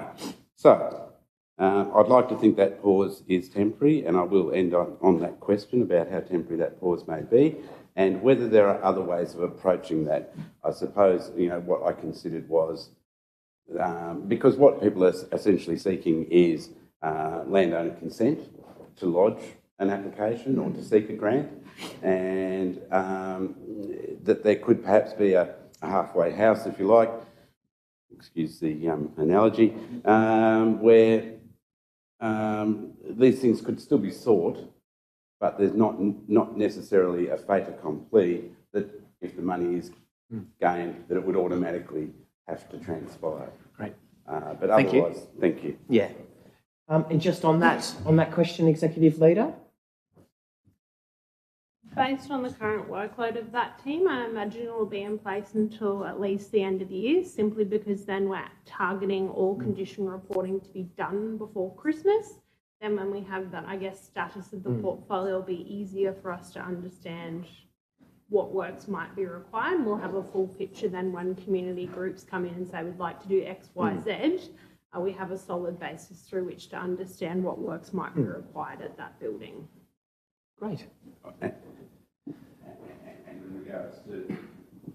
So I'd like to think that pause is temporary, and I will end on that question about how temporary that pause may be, and whether there are other ways of approaching that. I suppose what I considered was, because what people are essentially seeking is landowner consent to lodge an application or to seek a grant, and that there could perhaps be a halfway house, if you like, excuse the analogy, where these things could still be sought, but there's not necessarily a fait accompli that if the money is gained, that it would automatically have to transpire. Great. But otherwise, thank you. Yeah. And just on that question, Executive Leader? Based on the current workload of that team, I imagine it will be in place until at least the end of the year, simply because then we're targeting all condition reporting to be done before Christmas. Then when we have that, status of the portfolio, it'll be easier for us to understand what works might be required. We'll have a full picture then when community groups come in and say we'd like to do X, Y, Z. We have a solid basis through which to understand what works might be required at that building. Great.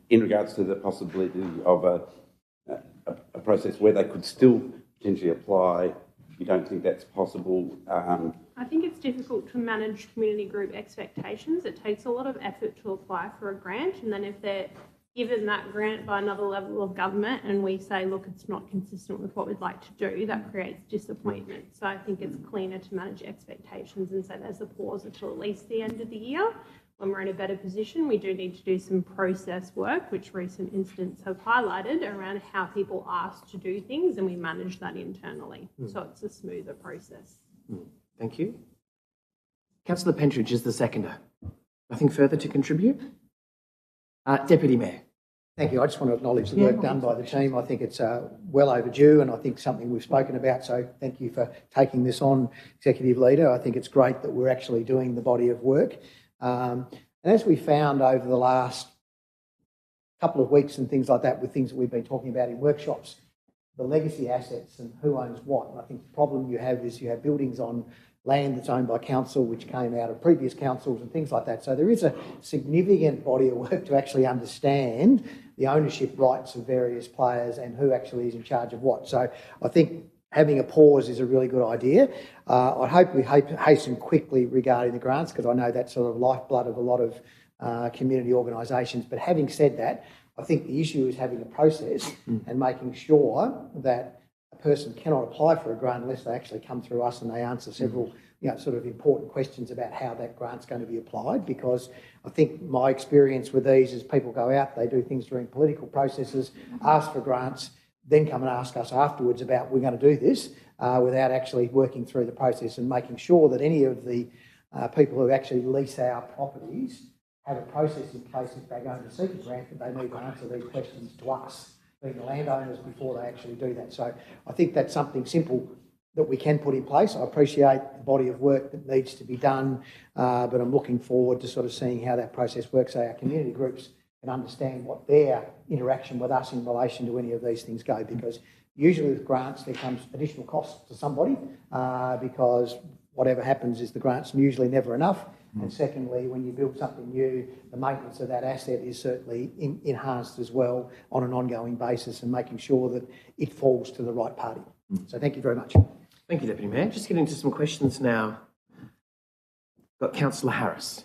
In regards to the possibility of a process where they could still potentially apply, you don't think that's possible? I think it's difficult to manage community group expectations. It takes a lot of effort to apply for a grant, and then if they're given that grant by another level of government and we say, look, it's not consistent with what we'd like to do, that creates disappointment. So I think it's cleaner to manage expectations and say there's a pause until at least the end of the year. when we're in a better position, we do need to do some process work, which recent incidents have highlighted, around how people ask to do things, and we manage that internally. So it's a smoother process. Thank you. Councillor Pentridge is the seconder. Nothing further to contribute? Deputy Mayor. Thank you. I just want to acknowledge the work done by the team. I think it's well overdue, and I think something we've spoken about. So thank you for taking this on, Executive Leader. I think it's great that we're actually doing the body of work. And as we found over the last couple of weeks and things like that, with things that we've been talking about in workshops, the legacy assets and who owns what. And I think the problem you have is you have buildings on land that's owned by council, which came out of previous councils and things like that. So there is a significant body of work to actually understand the ownership rights of various players and who actually is in charge of what. So I think having a pause is a really good idea. I hope we hasten quickly regarding the grants, because I know that's sort of lifeblood of a lot of community organisations. But having said that, I think the issue is having a process and making sure that a person cannot apply for a grant unless they actually come through us and they answer several sort of important questions about how that grant's going to be applied. Because I think my experience with these is people go out, they do things during political processes, ask for grants, then come and ask us afterwards about, we're going to do this, without actually working through the process and making sure that any of the people who actually lease our properties have a process in place if they're going to seek a grant, that they need to answer these questions to us, being the landowners, before they actually do that. So I think that's something simple that we can put in place. I appreciate the body of work that needs to be done, but I'm looking forward to sort of seeing how that process works, so our community groups can understand what their interaction with us in relation to any of these things go. Because usually with grants there comes additional costs to somebody, because whatever happens is the grant's usually never enough. And secondly, when you build something new, the maintenance of that asset is certainly enhanced as well on an ongoing basis, and making sure that it falls to the right party. So thank you very much. Thank you, Deputy Mayor. Just getting into some questions now. Got Councillor Harris.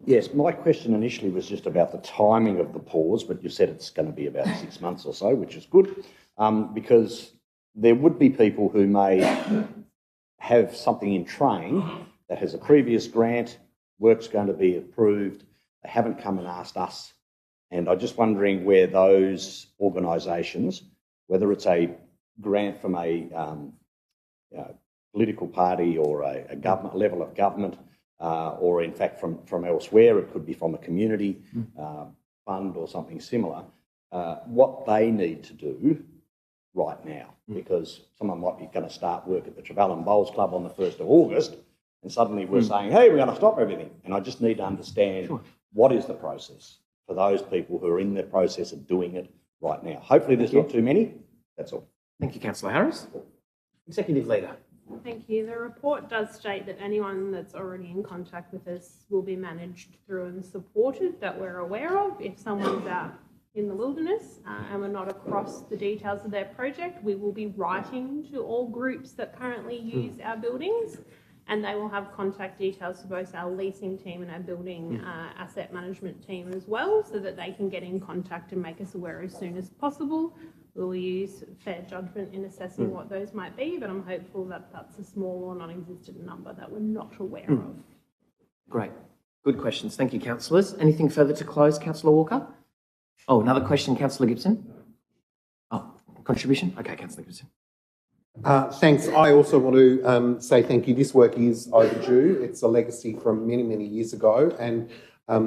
Yes, my question initially was just about the timing of the pause, but you said it's going to be about 6 months or so, which is good, because there would be people who may have something in train that has a previous grant, work's going to be approved, they haven't come and asked us. And I'm just wondering where those organisations, whether it's a grant from a political party or a government level of government, or in fact from elsewhere, it could be from a community fund or something similar, what they need to do right now. Because someone might be going to start work at the Trevellyn Bowls Club on the 1st of August, and suddenly we're saying, hey, we're going to stop everything. And I just need to understand what is the process for those people who are in the process of doing it right now. Hopefully there's not too many. That's all. Thank you, Councillor Harris. Executive Leader. Thank you. The report does state that anyone that's already in contact with us will be managed through and supported, that we're aware of. If someone's out in the wilderness and we're not across the details of their project, we will be writing to all groups that currently use our buildings, and they will have contact details for both our leasing team and our building asset management team as well, so that they can get in contact and make us aware as soon as possible. We'll use fair judgment in assessing what those might be, but I'm hopeful that that's a small or non-existent number that we're not aware of. Great. Good questions. Thank you, councillors. Anything further to close, Councillor Walker? Oh, another question, Councillor Gibson? Oh, contribution? Okay, Councillor Gibson. Thanks. I also want to say thank you. This work is overdue. It's a legacy from many, many years ago, and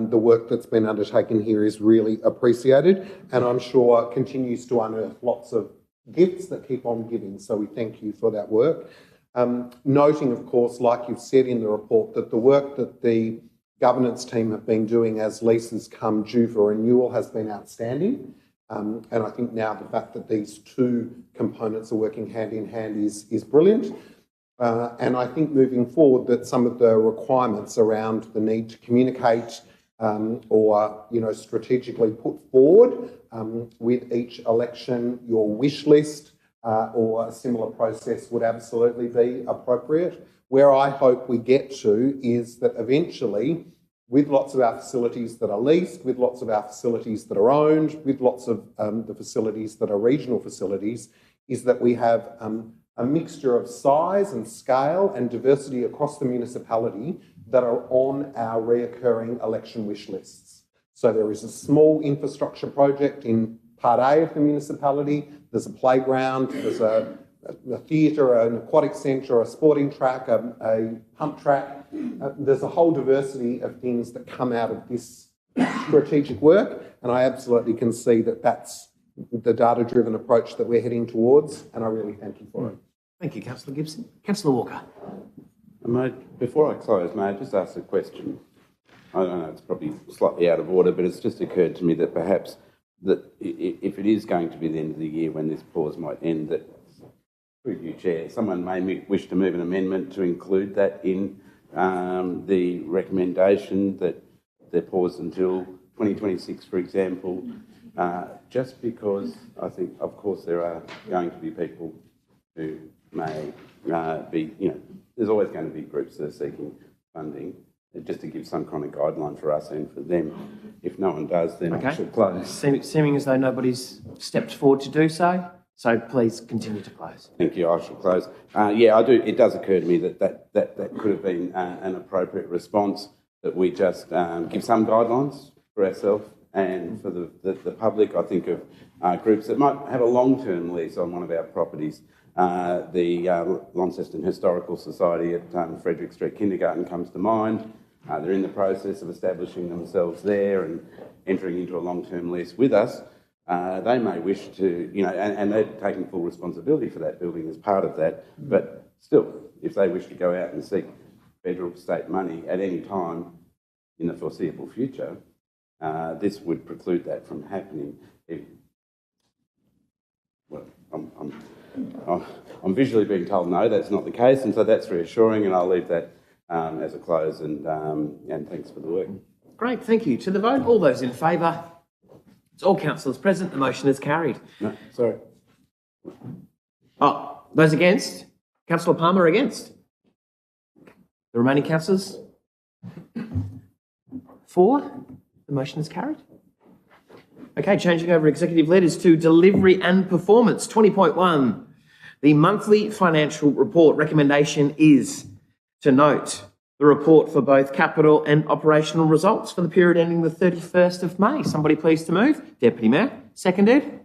the work that's been undertaken here is really appreciated, and I'm sure continues to unearth lots of gifts that keep on giving. So we thank you for that work. Noting, of course, like you've said in the report, that the work that the governance team have been doing as leases come due for renewal has been outstanding. And I think now the fact that these two components are working hand in hand is brilliant. And I think moving forward that some of the requirements around the need to communicate or strategically put forward with each election your wish list or a similar process would absolutely be appropriate. Where I hope we get to is that eventually, with lots of our facilities that are leased, with lots of our facilities that are owned, with lots of the facilities that are regional facilities, is that we have a mixture of size and scale and diversity across the municipality that are on our reoccurring election wish lists. So there is a small infrastructure project in Part A of the municipality. There's a playground, there's a theatre, an aquatic centre, a sporting track, a pump track. There's a whole diversity of things that come out of this strategic work, and I absolutely can see that that's the data-driven approach that we're heading towards, and I really thank you for it. Thank you, Councillor Gibson. Councillor Walker. Before I close, may I just ask a question? I don't know, it's probably slightly out of order, but it's just occurred to me that perhaps that if it is going to be the end of the year when this pause might end, that through you, Chair, someone may wish to move an amendment to include that in the recommendation that they're paused until 2026, for example, just because I think, of course, there are going to be people who may be, there's always going to be groups that are seeking funding, just to give some kind of guideline for us and for them. If no one does, then I should close. Seeming as though nobody's stepped forward to do so, so please continue to close. Thank you. I shall close. Yeah, I do. It does occur to me that could have been an appropriate response, that we just give some guidelines for ourselves and for the public. I think of groups that might have a long-term lease on one of our properties. The Launceston Historical Society at Frederick Street Kindergarten comes to mind. They're in the process of establishing themselves there and entering into a long-term lease with us. They may wish to, and they're taking full responsibility for that building as part of that, but still, if they wish to go out and seek federal, state money at any time in the foreseeable future, this would preclude that from happening. I'm visually being told no, that's not the case, and so that's reassuring, and I'll leave that as a close, and thanks for the work. Great, thank you. To the vote, all those in favour? It's all councillors present, the motion is carried. No, sorry. Oh, those against? Councillor Palmer against? The remaining councillors? For? The motion is carried. Okay, changing over executive letters to delivery and performance. 20.1. The monthly financial report recommendation is to note the report for both capital and operational results for the period ending the 31st of May. Somebody please to move. Deputy Mayor. Seconded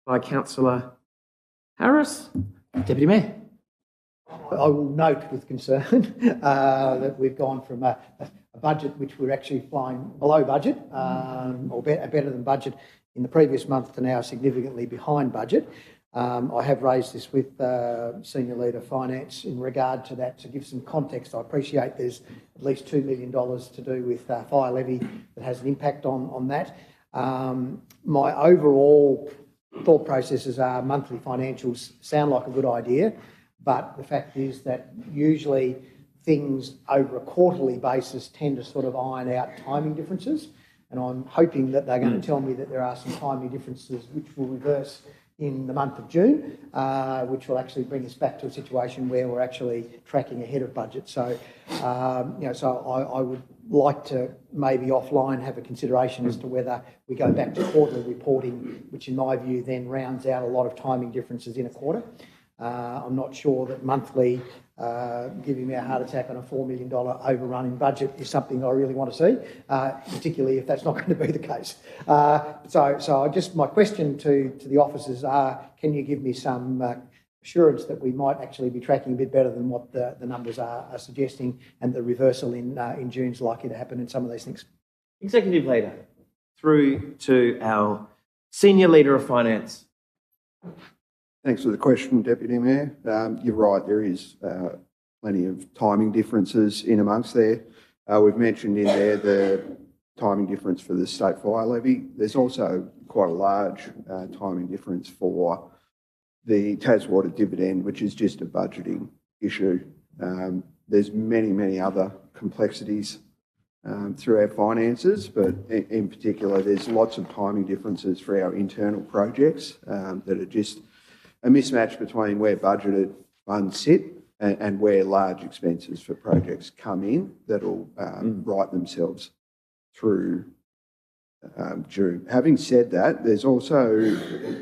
by Councillor Harris. Deputy Mayor. I will note with concern that we've gone from a budget which we're actually flying below budget, or better than budget in the previous month, to now significantly behind budget. I have raised this with Senior Leader Finance in regard to that. To give some context, I appreciate there's at least $2 million to do with fire levy that has an impact on that. My overall thought processes are monthly financials sound like a good idea, but the fact is that usually things over a quarterly basis tend to sort of iron out timing differences, and I'm hoping that they're going to tell me that there are some timing differences which will reverse in the month of June, which will actually bring us back to a situation where we're actually tracking ahead of budget. So, I would like to maybe offline have a consideration as to whether we go back to quarterly reporting, which in my view then rounds out a lot of timing differences in a quarter. I'm not sure that monthly giving me a heart attack on a $4 million overrun in budget is something I really want to see, particularly if that's not going to be the case. So just my question to the officers are, can you give me some assurance that we might actually be tracking a bit better than what the numbers are suggesting, and the reversal in June is likely to happen in some of these things? Executive Leader, through to our Senior Leader of Finance. Thanks for the question, Deputy Mayor. You're right, there is plenty of timing differences in amongst there. We've mentioned in there the timing difference for the state fire levy. There's also quite a large timing difference for the Taswater dividend, which is just a budgeting issue. There's many other complexities through our finances, but in particular, there's lots of timing differences for our internal projects that are just a mismatch between where budgeted funds sit and where large expenses for projects come in that'll write themselves through June. Having said that, there's also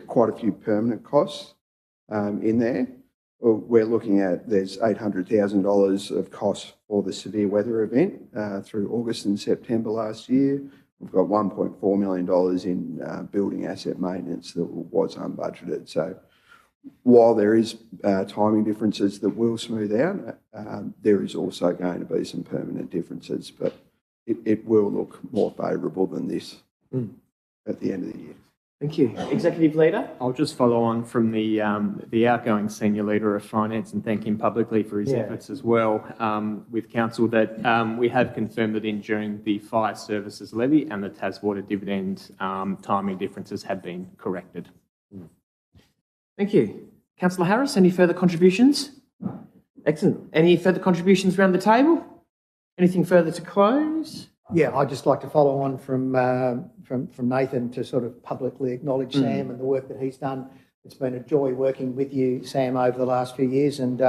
quite a few permanent costs in there. Well, we're looking at, there's $800,000 of costs for the severe weather event through August and September last year. We've got $1.4 million in building asset maintenance that was unbudgeted. So while there is timing differences that will smooth out, there is also going to be some permanent differences, but it will look more favourable than this at the end of the year. Thank you. Executive Leader? I'll just follow on from the outgoing Senior Leader of Finance and thank him publicly for his efforts as well with Council that we have confirmed that during the fire services levy and the Taswater dividend timing differences have been corrected. Thank you. Councillor Harris, any further contributions? Excellent. Any further contributions around the table? Anything further to close? Yeah, I'd just like to follow on from Nathan to sort of publicly acknowledge Sam and the work that he's done. It's been a joy working with you, Sam, over the last few years, and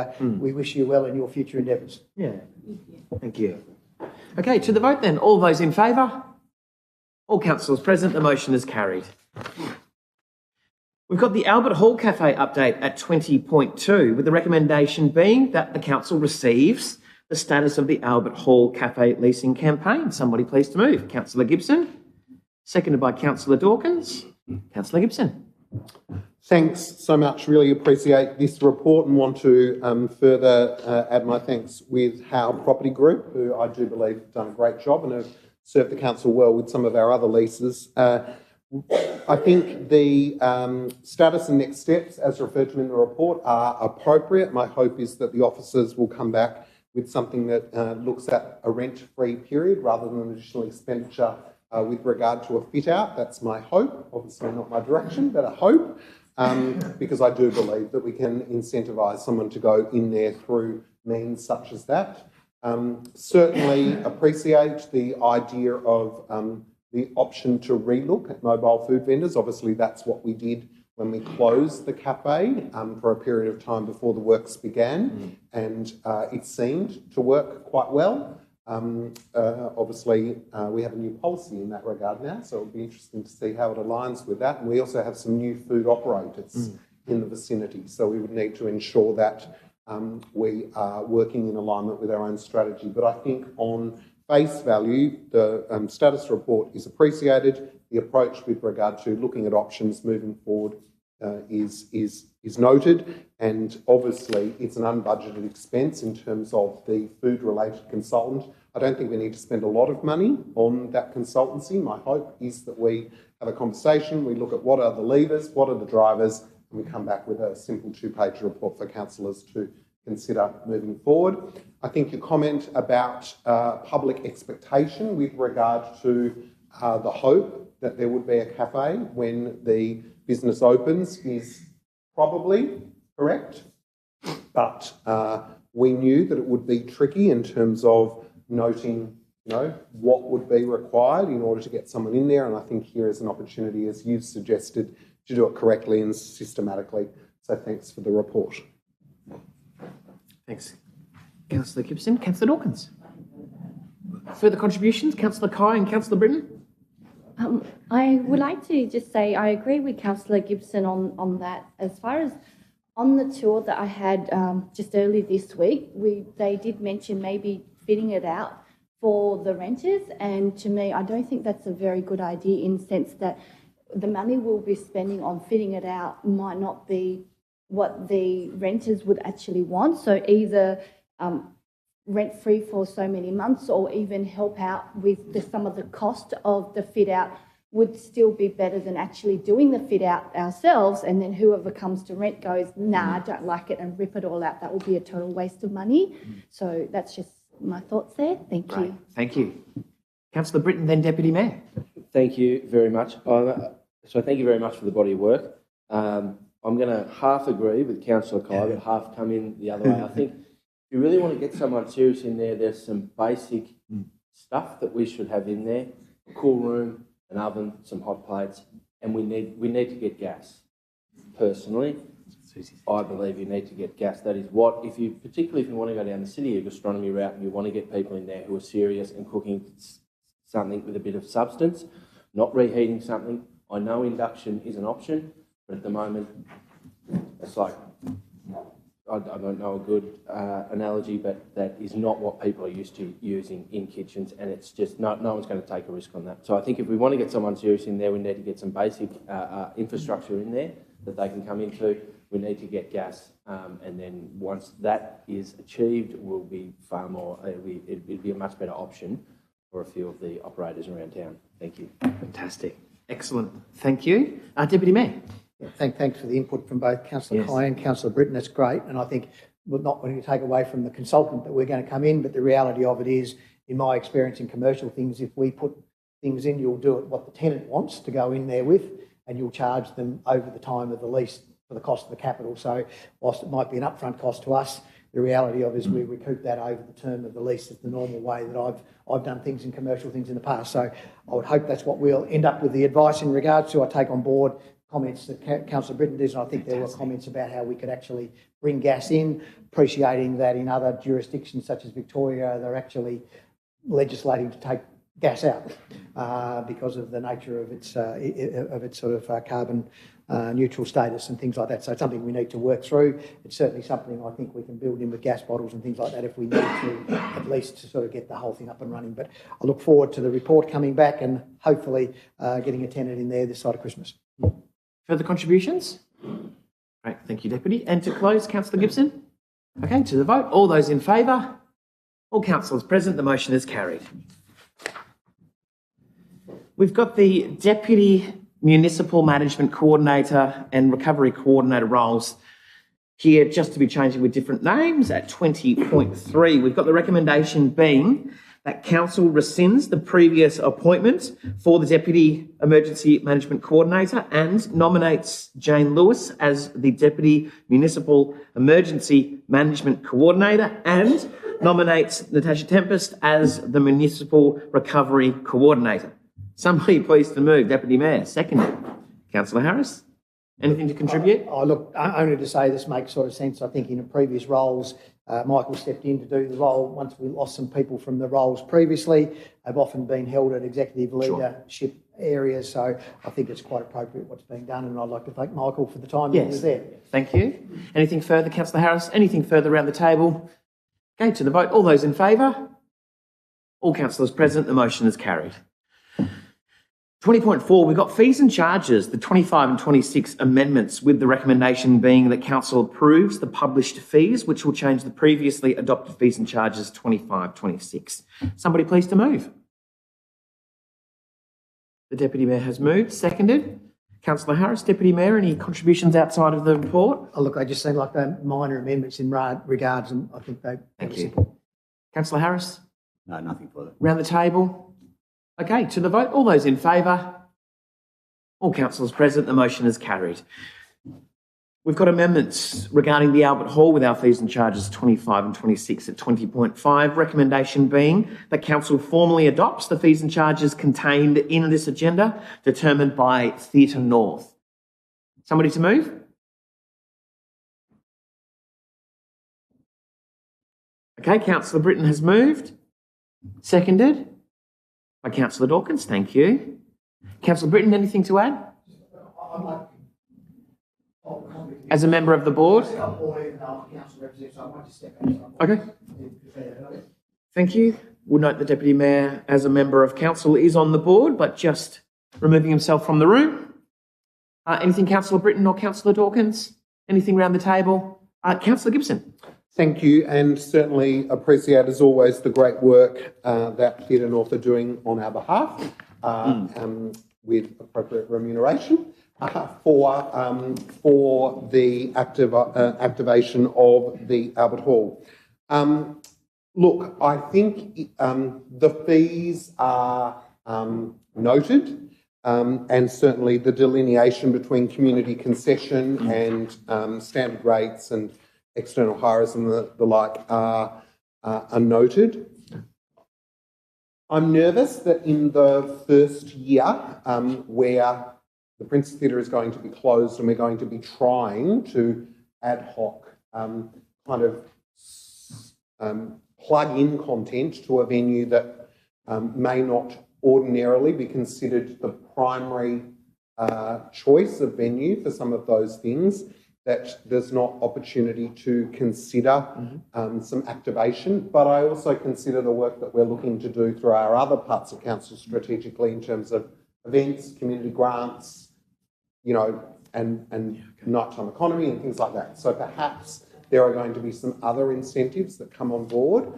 we wish you well in your future endeavours. Yeah. Thank you. Okay, to the vote then. All those in favour? All councillors present, the motion is carried. We've got the Albert Hall Cafe update at 20.2, with the recommendation being that the council receives the status of the Albert Hall Cafe leasing campaign. Somebody please to move. Councillor Gibson, seconded by Councillor Dawkins. Councillor Gibson. Thanks so much. Really appreciate this report and want to further add my thanks with Howe Property Group, who I do believe have done a great job and have served the council well with some of our other leases. I think the status and next steps, as referred to in the report, are appropriate. My hope is that the officers will come back with something that looks at a rent-free period rather than additional expenditure with regard to a fit-out. That's my hope, obviously not my direction, but a hope, because I do believe that we can incentivise someone to go in there through means such as that. Certainly appreciate the idea of the option to relook at mobile food vendors. Obviously, that's what we did when we closed the cafe for a period of time before the works began, and it seemed to work quite well. Obviously, we have a new policy in that regard now, so it'll be interesting to see how it aligns with that. And we also have some new food operators in the vicinity, so we would need to ensure that we are working in alignment with our own strategy. But I think on face value, the status report is appreciated. The approach with regard to looking at options moving forward is noted, and obviously it's an unbudgeted expense in terms of the food-related consultant. I don't think we need to spend a lot of money on that consultancy. My hope is that we have a conversation, we look at what are the levers, what are the drivers, and we come back with a simple two-page report for councillors to consider moving forward. I think your comment about public expectation with regard to the hope that there would be a cafe when the business opens is probably correct, but we knew that it would be tricky in terms of noting, what would be required in order to get someone in there, and I think here is an opportunity, as you've suggested, to do it correctly and systematically. So thanks for the report. Thanks. Councillor Gibson. Councillor Dawkins. Further contributions? Councillor Kai and Councillor Britton? I would like to just say I agree with Councillor Gibson on that. As far as on the tour that I had just early this week, they did mention maybe fitting it out for the renters, and to me, I don't think that's a very good idea in the sense that the money we'll be spending on fitting it out might not be what the renters would actually want. So either rent-free for so many months or even help out with some of the cost of the fit-out would still be better than actually doing the fit-out ourselves, and then whoever comes to rent goes, nah, I don't like it, and rip it all out. That would be a total waste of money. So that's just my thoughts there. Thank you. Thank you. Councillor Britton, then Deputy Mayor. Thank you very much. So thank you very much for the body of work. I'm going to half agree with Councillor Kai, but half come in the other way. I think if you really want to get someone serious in there, there's some basic stuff that we should have in there: a cool room, an oven, some hot plates, and we need to get gas. Personally, I believe you need to get gas. That is what, particularly if you want to go down the city gastronomy route and you want to get people in there who are serious and cooking something with a bit of substance, not reheating something. I know induction is an option, but at the moment, it's like, I don't know a good analogy, but that is not what people are used to using in kitchens, and it's just no one's going to take a risk on that. So I think if we want to get someone serious in there, we need to get some basic infrastructure in there that they can come into. We need to get gas, and then once that is achieved, we'll be far more. It'd be a much better option for a few of the operators around town. Thank you. Fantastic. Excellent. Thank you. Deputy Mayor. Yeah, thanks for the input from both Councillor Kai and Councillor Britton. That's great. And I think we're not wanting to take away from the consultant that we're going to come in, but the reality of it is, in my experience in commercial things, if we put things in, you'll do it what the tenant wants to go in there with, and you'll charge them over the time of the lease for the cost of the capital. So whilst it might be an upfront cost to us, the reality of it is we recoup that over the term of the lease. Is the normal way that I've done things in commercial things in the past. So I would hope that's what we'll end up with the advice in regards to. I take on board comments that Councillor Britton did, and I think there were comments about how we could actually bring gas in, appreciating that in other jurisdictions such as Victoria, they're actually legislating to take gas out because of the nature of its sort of carbon neutral status and things like that. So it's something we need to work through. It's certainly something I think we can build in with gas bottles and things like that if we need to, at least to sort of get the whole thing up and running. But I look forward to the report coming back and hopefully getting a tenant in there this side of Christmas. Further contributions? Great, thank you, Deputy. And to close, Councillor Gibson? Okay, to the vote. All those in favour? All councillors present, the motion is carried. We've got the Deputy Municipal Management Coordinator and Recovery Coordinator roles here just to be changing with different names at 20.3. We've got the recommendation being that Council rescinds the previous appointment for the Deputy Emergency Management Coordinator and nominates Jane Lewis as the Deputy Municipal Emergency Management Coordinator and nominates Natasha Tempest as the Municipal Recovery Coordinator. Somebody please to move. Deputy Mayor. Seconded. Councillor Harris. Anything to contribute? Look, only to say this makes sort of sense. I think in the previous roles, Michael stepped in to do the role once we lost some people from the roles previously. They've often been held at executive leadership areas, so I think it's quite appropriate what's being done, and I'd like to thank Michael for the time he was there. Thank you. Anything further, Councillor Harris? Anything further around the table? Okay, to the vote. All those in favour? All councillors present, the motion is carried. 20.4, we've got fees and charges, the 25 and 26 amendments, with the recommendation being that Council approves the published fees, which will change the previously adopted fees and charges 25-26. Somebody please to move. The Deputy Mayor has moved. Seconded. Councillor Harris. Deputy Mayor, any contributions outside of the report? Oh, look, they just seem like they're minor amendments in regards, and I think they... Thank you. Councillor Harris? No, nothing further. Round the table? Okay, to the vote. All those in favour? All councillors present, the motion is carried. We've got amendments regarding the Albert Hall with our fees and charges 25 and 26 at 20.5. Recommendation being that Council formally adopts the fees and charges contained in this agenda, determined by Theatre North. Somebody to move? Okay, Councillor Britton has moved. Seconded by Councillor Dawkins. Thank you. Councillor Britton, anything to add? As a member of the board? Okay. Thank you. We'll note the Deputy Mayor, as a member of Council, is on the board, but just removing himself from the room. Anything, Councillor Britton or Councillor Dawkins? Anything around the table? Councillor Gibson. Thank you, and certainly appreciate, as always, the great work that Theatre North are doing on our behalf with appropriate remuneration for the activation of the Albert Hall. Look, I think the fees are noted, and certainly the delineation between community concession and standard rates and external hires and the like are noted. I'm nervous that in the first year where the Princess Theatre is going to be closed and we're going to be trying to ad hoc kind of plug in content to a venue that may not ordinarily be considered the primary choice of venue for some of those things, that there's not opportunity to consider some activation, but I also consider the work that we're looking to do through our other parts of council strategically in terms of events, community grants, you know, and nighttime economy and things like that. So perhaps there are going to be some other incentives that come on board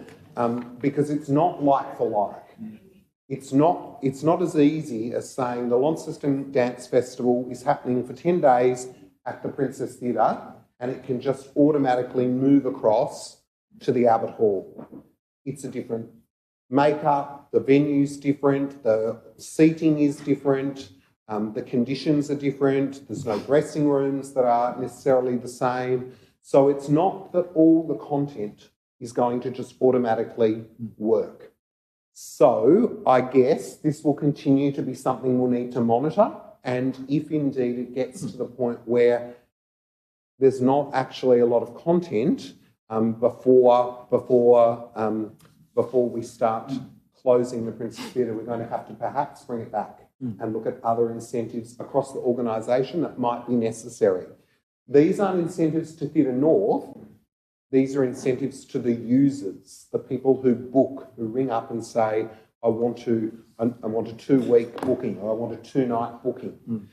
because it's not like for like. It's not as easy as saying the Launceston Dance Festival is happening for 10 days at the Princess Theatre and it can just automatically move across to the Albert Hall. It's a different makeup, the venue's different, the seating is different, the conditions are different, there's no dressing rooms that are necessarily the same. So it's not that all the content is going to just automatically work. So I guess this will continue to be something we'll need to monitor, and if indeed it gets to the point where there's not actually a lot of content before we start closing the Princess Theatre, we're going to have to perhaps bring it back and look at other incentives across the organisation that might be necessary. These aren't incentives to Theatre North. These are incentives to the users, the people who book, who ring up and say, I want a 2-week booking or I want a 2-night booking.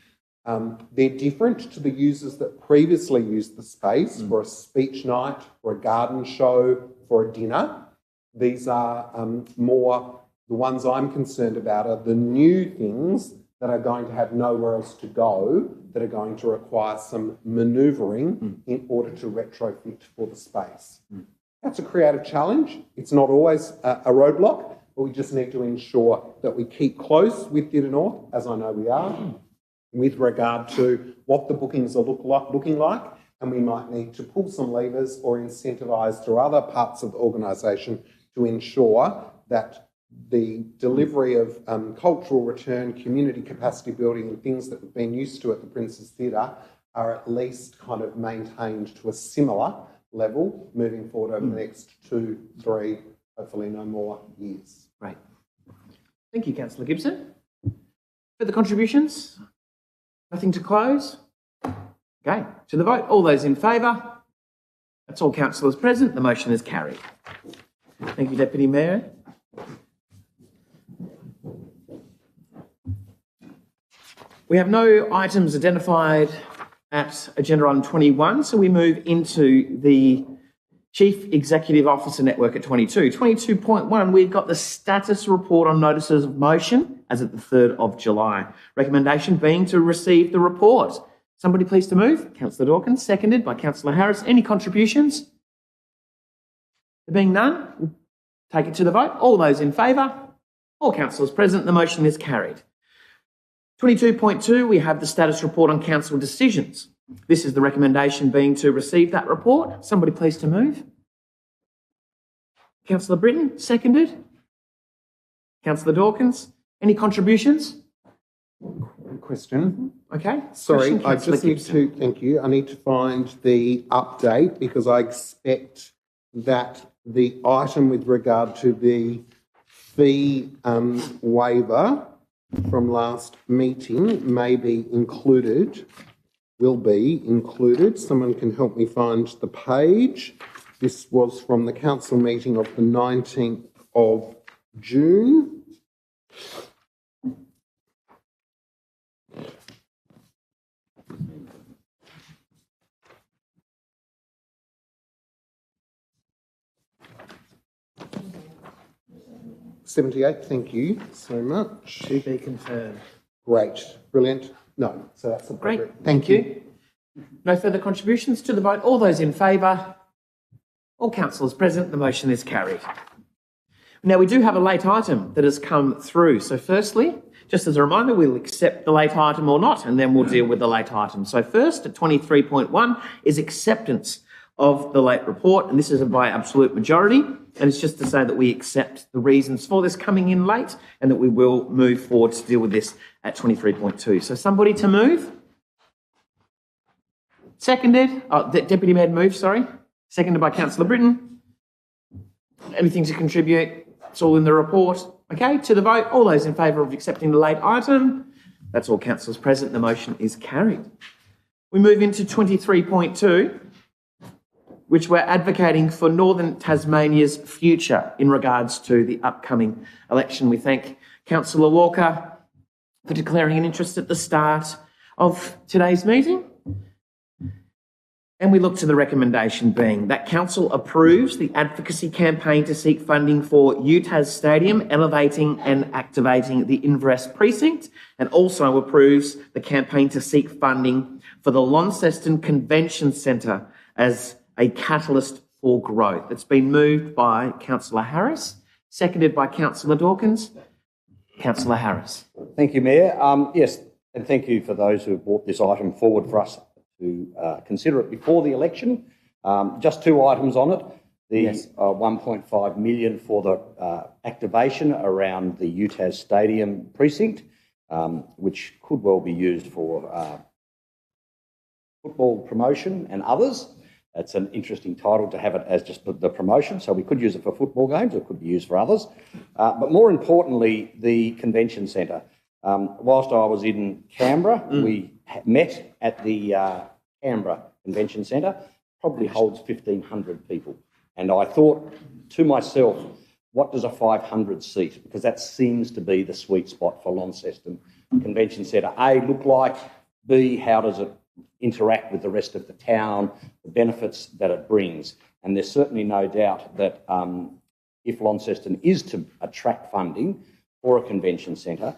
They're different to the users that previously used the space for a speech night, for a garden show, for a dinner. These are more, the ones I'm concerned about are the new things that are going to have nowhere else to go, that are going to require some manoeuvring in order to retrofit for the space. That's a creative challenge. It's not always a roadblock, but we just need to ensure that we keep close with Theatre North, as I know we are, with regard to what the bookings are looking like, and we might need to pull some levers or incentivise through other parts of the organisation to ensure that the delivery of cultural return, community capacity building and things that we've been used to at the Princess Theatre are at least kind of maintained to a similar level moving forward over the next 2, 3, hopefully no more years. Great. Thank you, Councillor Gibson. Further contributions? Nothing to close? Okay, to the vote. All those in favour? That's all councillors present. The motion is carried. Thank you, Deputy Mayor. We have no items identified at agenda item 21, so we move into the Chief Executive Officer Network at 22. 22.1, we've got the status report on notices of motion as at the 3rd of July. Recommendation being to receive the report. Somebody please to move. Councillor Dawkins, seconded by Councillor Harris. Any contributions? There being none, we'll take it to the vote. All those in favour? All councillors present, the motion is carried. 22.2, we have the status report on council decisions. This is the recommendation being to receive that report. Somebody please to move. Councillor Britton, seconded. Councillor Dawkins, any contributions? Question. Okay. Sorry, Question, I just need to, thank you, I need to find the update because I expect that the item with regard to the fee waiver from last meeting may be included, will be included. Someone can help me find the page. This was from the council meeting of the 19th of June. $78, thank you so much. To be confirmed. Great, brilliant. No, so that's appropriate. Great, thank you. No further contributions to the vote. All those in favour? All councillors present, the motion is carried. Now, we do have a late item that has come through. So firstly, just as a reminder, we'll accept the late item or not, and then we'll deal with the late item. So first, at 23.1, is acceptance of the late report, and this is by absolute majority. And it's just to say that we accept the reasons for this coming in late and that we will move forward to deal with this at 23.2. So somebody to move? Seconded. Deputy Mayor move, sorry. Seconded by Councillor Britton. Anything to contribute? It's all in the report. Okay, to the vote. All those in favour of accepting the late item? That's all councillors present. The motion is carried. We move into 23.2, which we're advocating for Northern Tasmania's future in regards to the upcoming election. We thank Councillor Walker for declaring an interest at the start of today's meeting. And we look to the recommendation being that Council approves the advocacy campaign to seek funding for UTAS Stadium, elevating and activating the Inverness precinct, and also approves the campaign to seek funding for the Launceston Convention Centre as a catalyst for growth. It's been moved by Councillor Harris, seconded by Councillor Dawkins. Councillor Harris. Thank you, Mayor. Yes, and thank you for those who have brought this item forward for us to consider it before the election. Just two items on it. The 1.5 million for the activation around the UTAS Stadium precinct, which could well be used for football promotion and others. It's an interesting title to have it as just the promotion, so we could use it for football games, it could be used for others. But more importantly, the convention centre. Whilst I was in Canberra, we met at the Canberra Convention Centre, probably holds 1,500 people. And I thought to myself, what does a 500 seat, because that seems to be the sweet spot for Launceston Convention Centre, A, look like, B, how does it interact with the rest of the town, the benefits that it brings. And there's certainly no doubt that if Launceston is to attract funding for a convention centre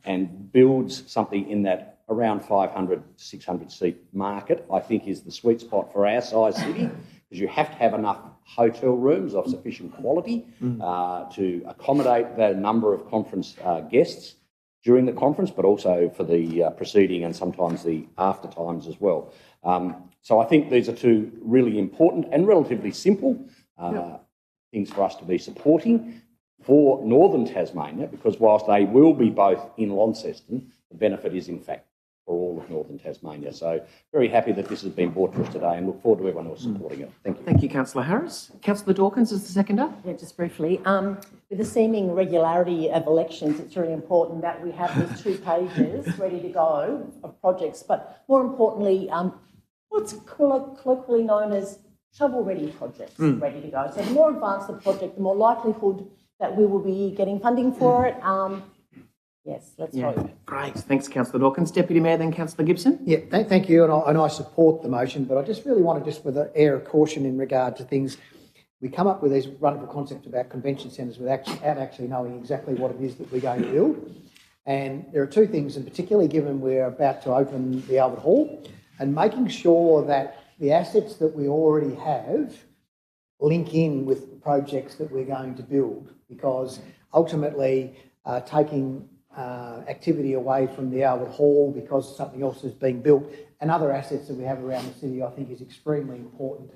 and builds something in that around 500 to 600 seat market, I think is the sweet spot for our size city, because you have to have enough hotel rooms of sufficient quality to accommodate the number of conference guests during the conference, but also for the preceding and sometimes the after times as well. So I think these are two really important and relatively simple things for us to be supporting for Northern Tasmania, because whilst they will be both in Launceston, the benefit is in fact for all of Northern Tasmania. So very happy that this has been brought to us today and look forward to everyone else supporting it. Thank you. Thank you, Councillor Harris. Councillor Dawkins is the seconder. Yeah, just briefly. With the seeming regularity of elections, it's really important that we have these 2 pages ready to go of projects, but more importantly, what's colloquially known as shovel-ready projects ready to go. So the more advanced the project, the more likelihood that we will be getting funding for it. Yes, let's hope. Great. Thanks, Councillor Dawkins. Deputy Mayor, then Councillor Gibson. Yeah, thank you, and I support the motion, but I just really want to, just with an air of caution in regard to things, we come up with these wonderful concepts about convention centres without actually knowing exactly what it is that we're going to build. And there are 2 things, and particularly given we're about to open the Albert Hall, and making sure that the assets that we already have link in with the projects that we're going to build, because ultimately taking activity away from the Albert Hall because something else is being built and other assets that we have around the city, I think is extremely important.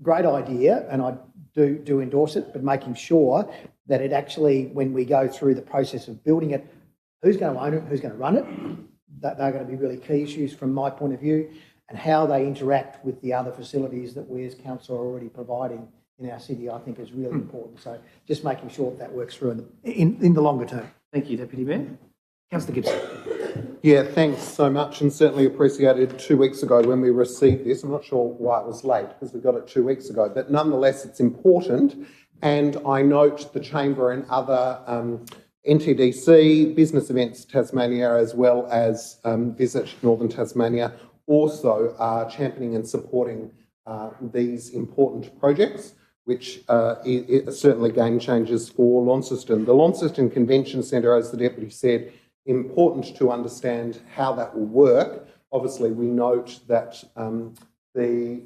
Great idea, and I do endorse it, but making sure that it actually, when we go through the process of building it, who's going to own it, who's going to run it, that they're going to be really key issues from my point of view, and how they interact with the other facilities that we as council are already providing in our city, I think is really important. So just making sure that works through in the longer term. Thank you, Deputy Mayor. Councillor Gibson. Yeah, thanks so much, and certainly appreciated 2 weeks ago when we received this. I'm not sure why it was late, because we got it 2 weeks ago, but nonetheless it's important. And I note the Chamber and other NTDC, Business Events Tasmania, as well as Visit Northern Tasmania, also are championing and supporting these important projects, which are certainly game changers for Launceston. The Launceston Convention Centre, as the Deputy said, important to understand how that will work. Obviously, we note that the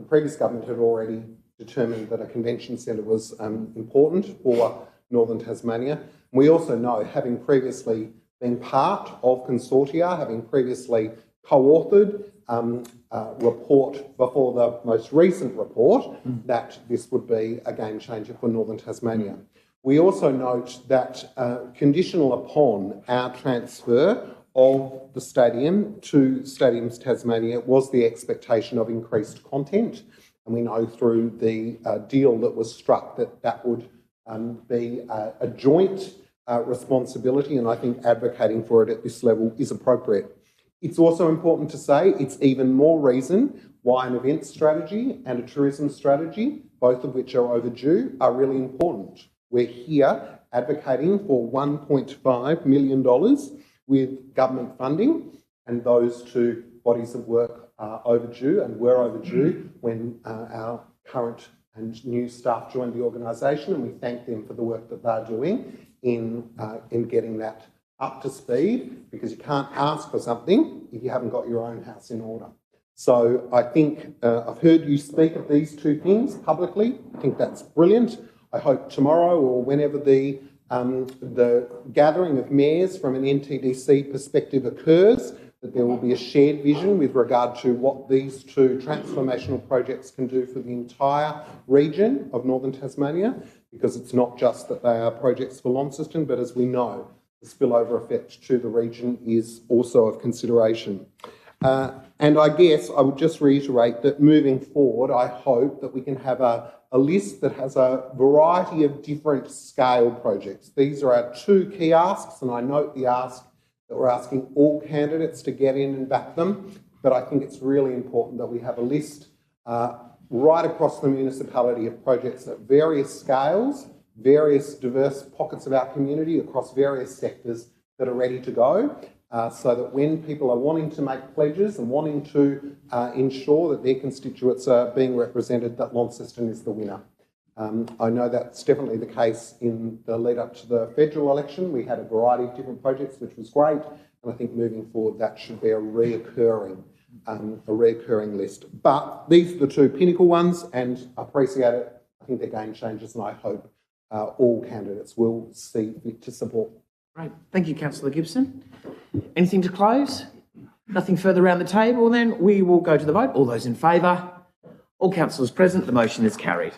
previous government had already determined that a convention centre was important for Northern Tasmania. We also know, having previously been part of consortia, having previously co-authored report before the most recent report, that this would be a game changer for Northern Tasmania. We also note that conditional upon our transfer of the stadium to Stadiums Tasmania was the expectation of increased content. And we know through the deal that was struck that that would be a joint responsibility, and I think advocating for it at this level is appropriate. It's also important to say it's even more reason why an event strategy and a tourism strategy, both of which are overdue, are really important. We're here advocating for $1.5 million with government funding, and those two bodies of work are overdue and were overdue when our current and new staff joined the organisation, and we thank them for the work that they're doing in getting that up to speed, because you can't ask for something if you haven't got your own house in order. So I think I've heard you speak of these two things publicly. I think that's brilliant. I hope tomorrow or whenever the gathering of mayors from an NTDC perspective occurs, that there will be a shared vision with regard to what these two transformational projects can do for the entire region of Northern Tasmania, because it's not just that they are projects for Launceston, but as we know, the spillover effect to the region is also of consideration. And I guess I would just reiterate that moving forward, I hope that we can have a list that has a variety of different scale projects. These are our two key asks, and I note the ask that we're asking all candidates to get in and back them, but I think it's really important that we have a list right across the municipality of projects at various scales, various diverse pockets of our community across various sectors that are ready to go, so that when people are wanting to make pledges and wanting to ensure that their constituents are being represented, that Launceston is the winner. I know that's definitely the case in the lead up to the federal election. We had a variety of different projects, which was great, and I think moving forward that should be a reoccurring list. But these are the two pinnacle ones, and I appreciate it. I think they're game changers, and I hope all candidates will see fit to support. Great. Thank you, Councillor Gibson. Anything to close? Nothing further around the table, then we will go to the vote. All those in favour? All councillors present, the motion is carried.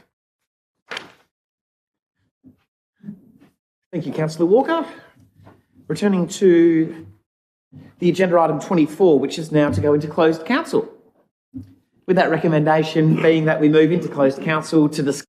Thank you, Councillor Walker. Returning to the agenda item 24, which is now to go into closed council. With that recommendation being that we move into closed council to discuss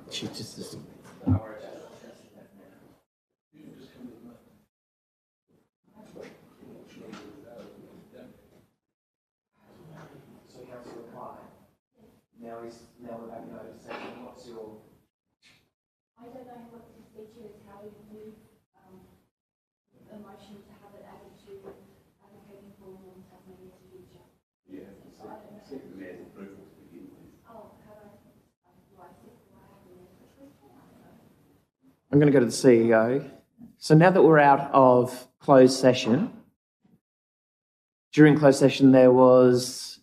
She's just Now we're back in open session. What's your? I don't know what the procedure is, how you move a motion to have it added to advocating for more Tasmania's future. Yeah, so I seek the Mayor's approval to begin with. Oh, how do I seek, do I have the Mayor's approval? I don't know. I'm going to go to the CEO. So now that we're out of closed session, during closed session there was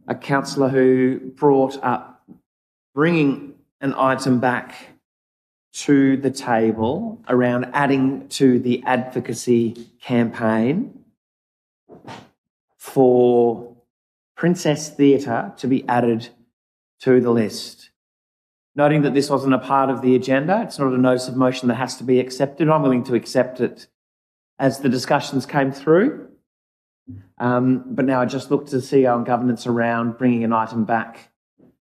a councillor who brought up bringing an item back to the table around adding to the advocacy campaign for Princess Theatre to be added to the list. Noting that this wasn't a part of the agenda, it's not a notice of motion that has to be accepted. I'm willing to accept it as the discussions came through. But now I just look to the CEO and governance around bringing an item back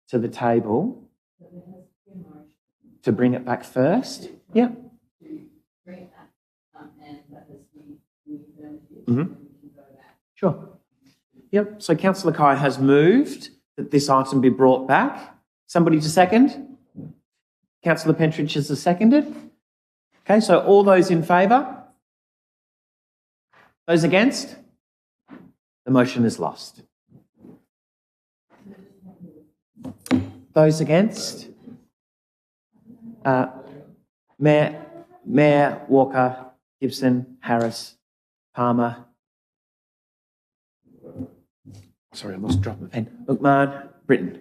to the table. To bring it back first? Yeah. Sure. Yep. So Councillor Kai has moved that this item be brought back. Somebody to second? Councillor Pentridge has seconded. Okay, so all those in favour? Those against? The motion is lost. Those against? Mayor, Walker, Gibson, Harris, Palmer. Sorry, I must drop my pen. McMahon, Britton.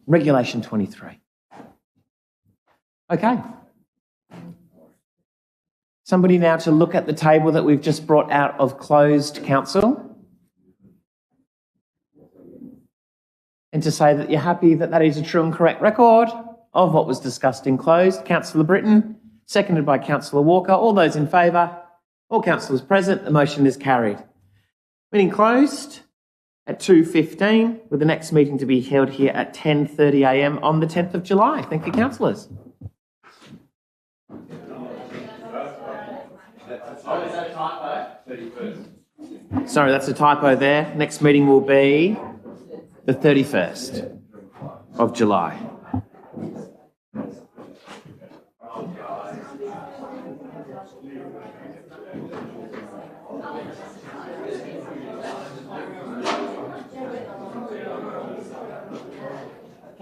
Regulation 23. Okay. Somebody now to look at the table that we've just brought out of closed council and to say that you're happy that that is a true and correct record of what was discussed in closed. Councillor Britton, seconded by Councillor Walker. All those in favour? All councillors present. The motion is carried. Meeting closed at 2:15, with the next meeting to be held here at 10:30 a.m. on the 10th of July. Thank you, councillors. Sorry, that's a typo there. Next meeting will be the 31st of July.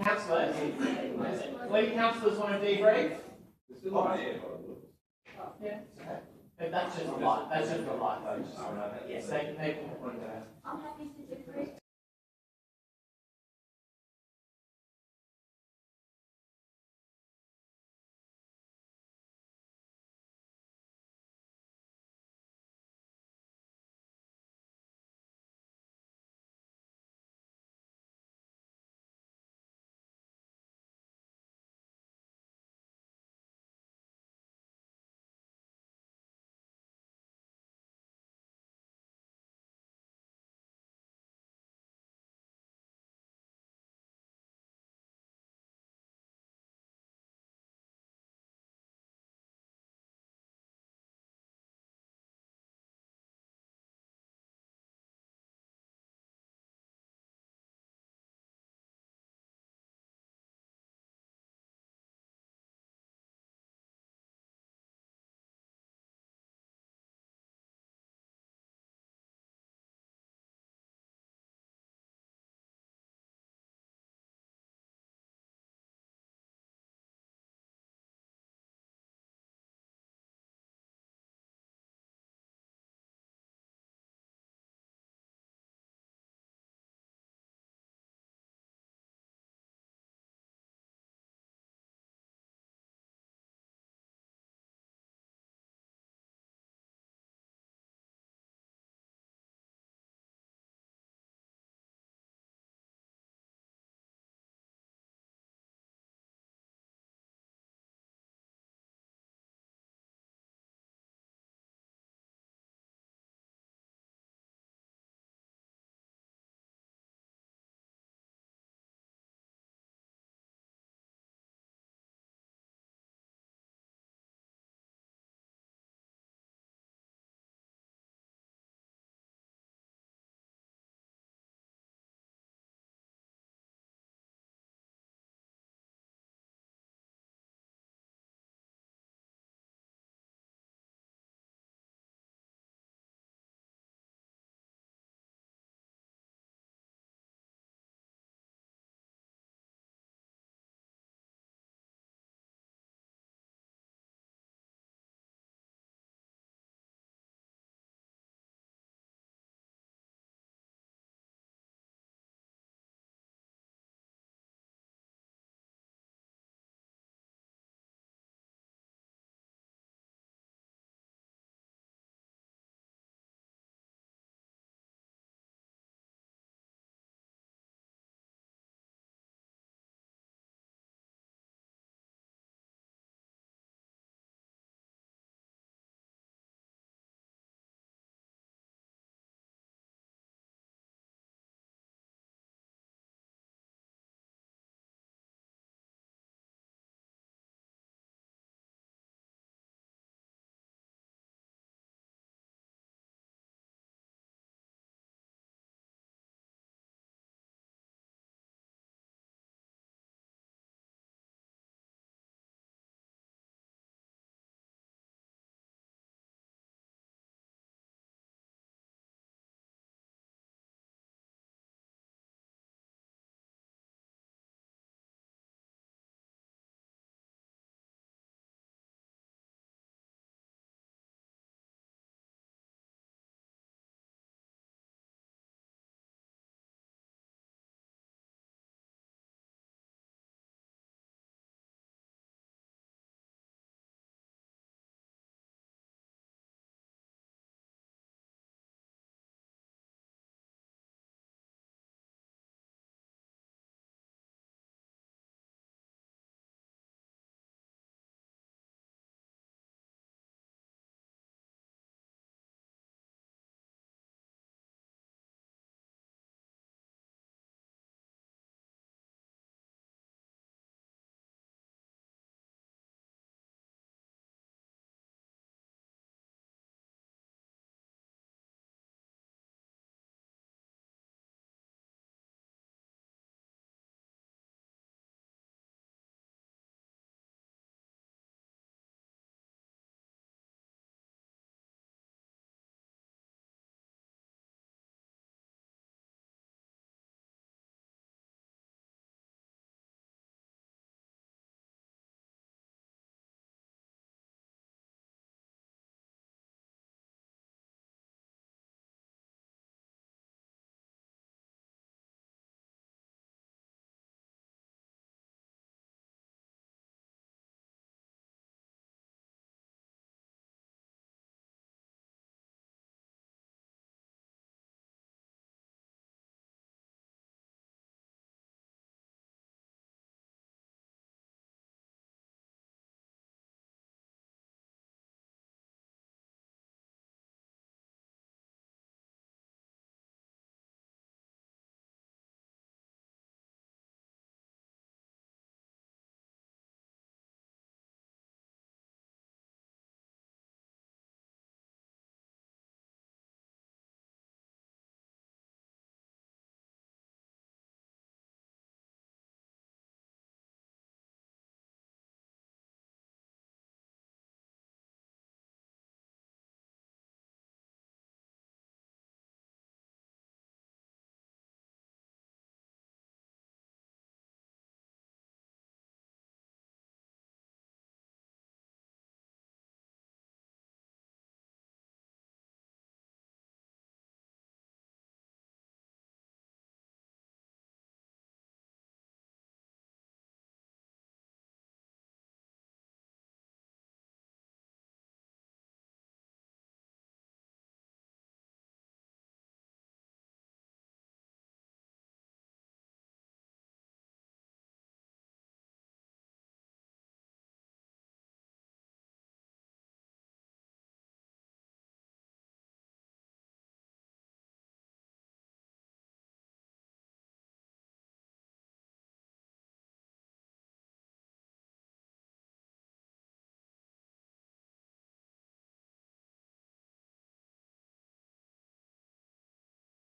Councillors, lead councillors want to debrief? Yeah. That's just the light. That's just the light, though. Yes, thank you. I'm happy to debrief.